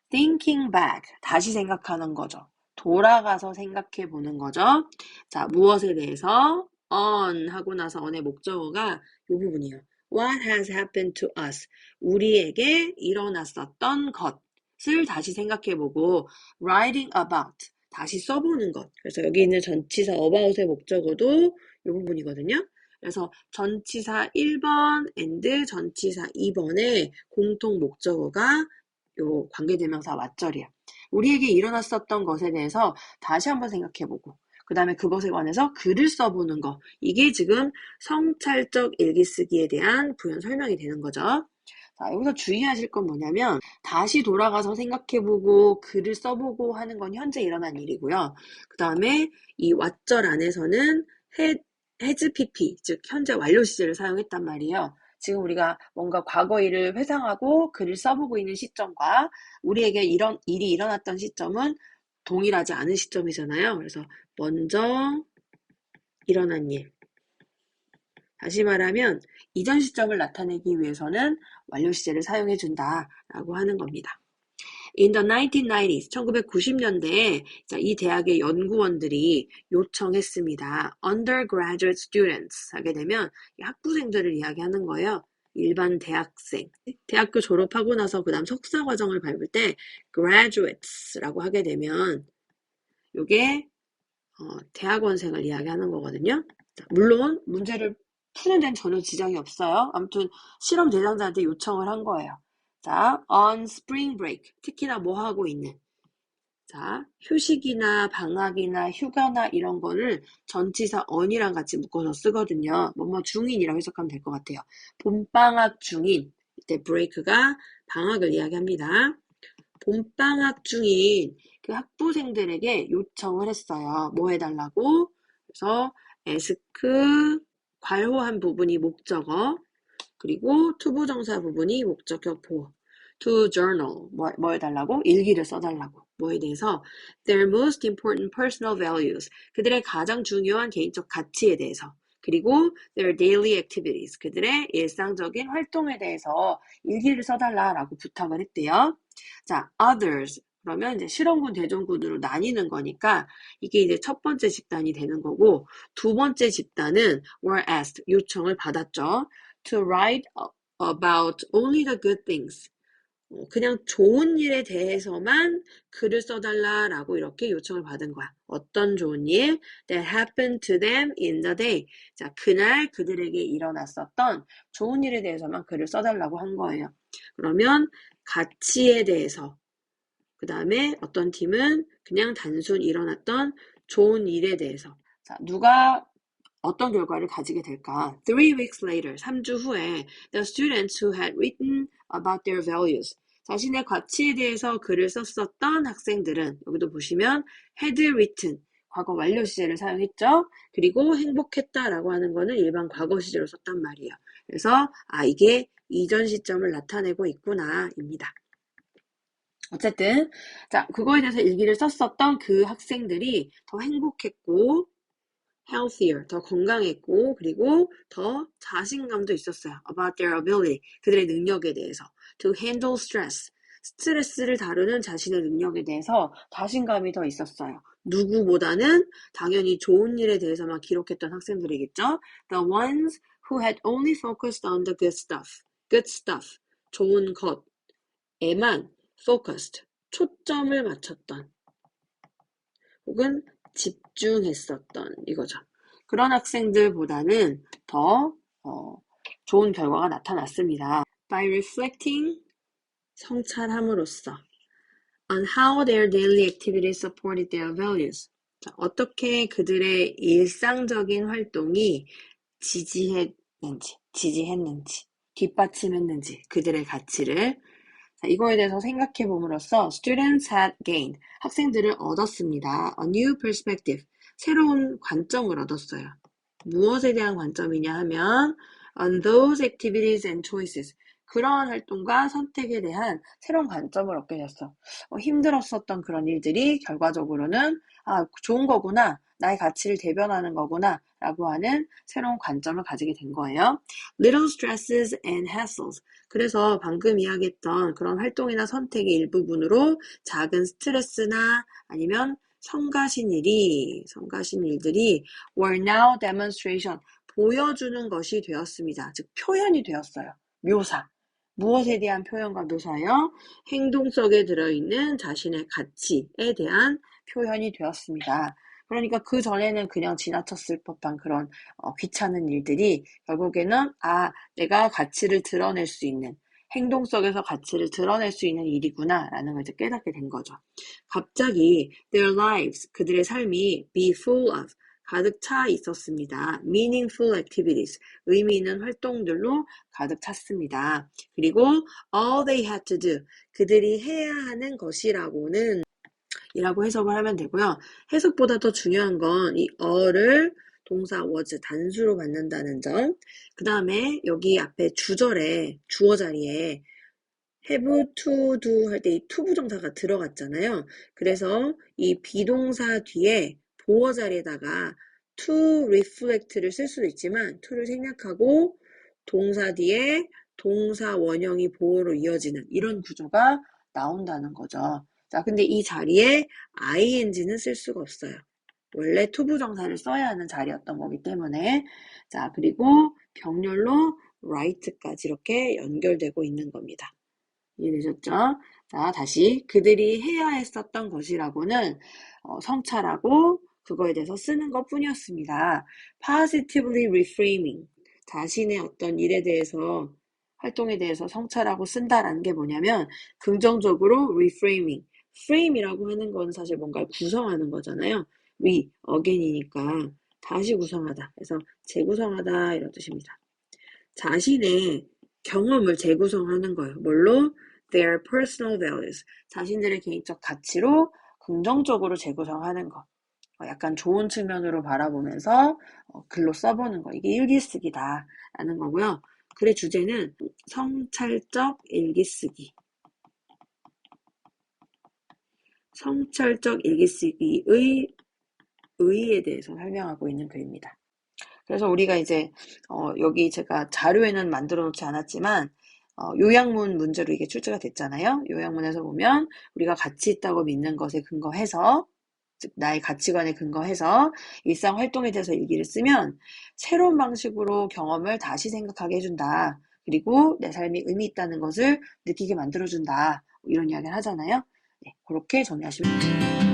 thinking back, 다시 생각하는 거죠. 돌아가서 생각해 보는 거죠. 자, 무엇에 대해서 on 하고 나서 on의 목적어가 이 부분이에요. What has happened to us? 우리에게 일어났었던 것을 다시 생각해 보고 writing about, 다시 써보는 것. 그래서 여기 있는 전치사 about의 목적어도 이 부분이거든요. 그래서 전치사 1번 and 전치사 2번의 공통 목적어가 요 관계대명사 왓절이야. 우리에게 일어났었던 것에 대해서 다시 한번 생각해보고 그 다음에 그것에 관해서 글을 써보는 거. 이게 지금 성찰적 일기쓰기에 대한 부연 설명이 되는 거죠. 자, 여기서 주의하실 건 뭐냐면 다시 돌아가서 생각해보고 글을 써보고 하는 건 현재 일어난 일이고요. 그 다음에 이 왓절 안에서는 has pp, 즉 현재 완료 시제를 사용했단 말이에요. 지금 우리가 뭔가 과거 일을 회상하고 글을 써보고 있는 시점과 우리에게 이런 일이 일어났던 시점은 동일하지 않은 시점이잖아요. 그래서 먼저 일어난 일, 다시 말하면 이전 시점을 나타내기 위해서는 완료 시제를 사용해 준다라고 하는 겁니다. In the 1990s, 1990년대에 이 대학의 연구원들이 요청했습니다. Undergraduate students 하게 되면 학부생들을 이야기하는 거예요. 일반 대학생. 대학교 졸업하고 나서 그 다음 석사 과정을 밟을 때 graduates라고 하게 되면 이게 대학원생을 이야기하는 거거든요. 물론 문제를 푸는 데는 전혀 지장이 없어요. 아무튼 실험 대상자한테 요청을 한 거예요. 자, on spring break. 특히나 뭐 하고 있는. 자, 휴식이나 방학이나 휴가나 이런 거를 전치사 on이랑 같이 묶어서 쓰거든요. 뭐뭐 중인이라고 해석하면 될 것 같아요. 봄방학 중인. 이때 break가 방학을 이야기합니다. 봄방학 중인 그 학부생들에게 요청을 했어요. 뭐 해달라고? 그래서 ask, 괄호한 부분이 목적어, 그리고 투부정사 부분이 목적격 보호. To journal, 뭐 해달라고? 일기를 써달라고. 뭐에 대해서? Their most important personal values, 그들의 가장 중요한 개인적 가치에 대해서. 그리고 their daily activities, 그들의 일상적인 활동에 대해서 일기를 써달라라고 부탁을 했대요. 자, others. 그러면 이제 실험군, 대전군으로 나뉘는 거니까 이게 이제 첫 번째 집단이 되는 거고, 두 번째 집단은 were asked, 요청을 받았죠. To write about only the good things. 그냥 좋은 일에 대해서만 글을 써달라라고 이렇게 요청을 받은 거야. 어떤 좋은 일? That happened to them in the day. 자, 그날 그들에게 일어났었던 좋은 일에 대해서만 글을 써달라고 한 거예요. 그러면 가치에 대해서, 그 다음에 어떤 팀은 그냥 단순 일어났던 좋은 일에 대해서. 자, 누가 어떤 결과를 가지게 될까? 3 weeks later, 3주 후에 the students who had written about their values, 자신의 가치에 대해서 글을 썼었던 학생들은 여기도 보시면 had written, 과거 완료 시제를 사용했죠. 그리고 행복했다라고 하는 거는 일반 과거 시제로 썼단 말이에요. 그래서 이게 이전 시점을 나타내고 있구나 입니다. 어쨌든 자, 그거에 대해서 일기를 썼었던 그 학생들이 더 행복했고 healthier, 더 건강했고, 그리고 더 자신감도 있었어요. About their ability, 그들의 능력에 대해서. To handle stress, 스트레스를 다루는 자신의 능력에 대해서 자신감이 더 있었어요. 누구보다는 당연히 좋은 일에 대해서만 기록했던 학생들이겠죠. The ones who had only focused on the good stuff. Good stuff, 좋은 것에만 focused, 초점을 맞췄던, 혹은 집중했었던 이거죠. 그런 학생들보다는 더 좋은 결과가 나타났습니다. By reflecting, 성찰함으로써 on how their daily activities supported their values. 자, 어떻게 그들의 일상적인 활동이 지지했는지, 뒷받침했는지 그들의 가치를. 자, 이거에 대해서 생각해 봄으로써 students had gained, 학생들을 얻었습니다. A new perspective, 새로운 관점을 얻었어요. 무엇에 대한 관점이냐 하면 on those activities and choices, 그러한 활동과 선택에 대한 새로운 관점을 얻게 됐어. 힘들었었던 그런 일들이 결과적으로는 좋은 거구나, 나의 가치를 대변하는 거구나 라고 하는 새로운 관점을 가지게 된 거예요. Little stresses and hassles, 그래서 방금 이야기했던 그런 활동이나 선택의 일부분으로 작은 스트레스나 아니면 성가신 일들이 were now demonstration, 보여주는 것이 되었습니다. 즉 표현이 되었어요. 묘사. 무엇에 대한 표현과 묘사요? 행동 속에 들어있는 자신의 가치에 대한 표현이 되었습니다. 그러니까 그 전에는 그냥 지나쳤을 법한 그런 귀찮은 일들이 결국에는 내가 가치를 드러낼 수 있는, 행동 속에서 가치를 드러낼 수 있는 일이구나 라는 걸 이제 깨닫게 된 거죠. 갑자기 their lives, 그들의 삶이 be full of, 가득 차 있었습니다. meaningful activities, 의미 있는 활동들로 가득 찼습니다. 그리고 all they had to do, 그들이 해야 하는 것이라고는 이라고 해석을 하면 되고요. 해석보다 더 중요한 건 이 all을 동사 was 단수로 받는다는 점. 그 다음에 여기 앞에 주절에 주어 자리에 have to do 할 때 이 to 부정사가 들어갔잖아요. 그래서 이 비동사 뒤에 보어 자리에다가 to reflect를 쓸 수도 있지만 to를 생략하고 동사 뒤에 동사 원형이 보어로 이어지는 이런 구조가 나온다는 거죠. 자, 근데 이 자리에 ing는 쓸 수가 없어요. 원래 투부정사를 써야 하는 자리였던 거기 때문에. 자, 그리고 병렬로 right까지 이렇게 연결되고 있는 겁니다. 이해되셨죠? 자, 다시 그들이 해야 했었던 것이라고는 성찰하고 그거에 대해서 쓰는 것 뿐이었습니다. positively reframing, 자신의 어떤 일에 대해서 활동에 대해서 성찰하고 쓴다라는 게 뭐냐면 긍정적으로 reframing, frame이라고 하는 건 사실 뭔가를 구성하는 거잖아요. again이니까 다시 구성하다. 그래서 재구성하다 이런 뜻입니다. 자신의 경험을 재구성하는 거예요. 뭘로? Their personal values. 자신들의 개인적 가치로 긍정적으로 재구성하는 거. 약간 좋은 측면으로 바라보면서 글로 써보는 거. 이게 일기쓰기다 라는 거고요. 글의 주제는 성찰적 일기쓰기. 성찰적 일기쓰기의 의의에 대해서 설명하고 있는 글입니다. 그래서 우리가 이제 여기 제가 자료에는 만들어 놓지 않았지만 요약문 문제로 이게 출제가 됐잖아요. 요약문에서 보면 우리가 가치 있다고 믿는 것에 근거해서, 즉 나의 가치관에 근거해서 일상 활동에 대해서 일기를 쓰면 새로운 방식으로 경험을 다시 생각하게 해준다. 그리고 내 삶이 의미 있다는 것을 느끼게 만들어준다. 이런 이야기를 하잖아요. 네, 그렇게 정리하시면 됩니다.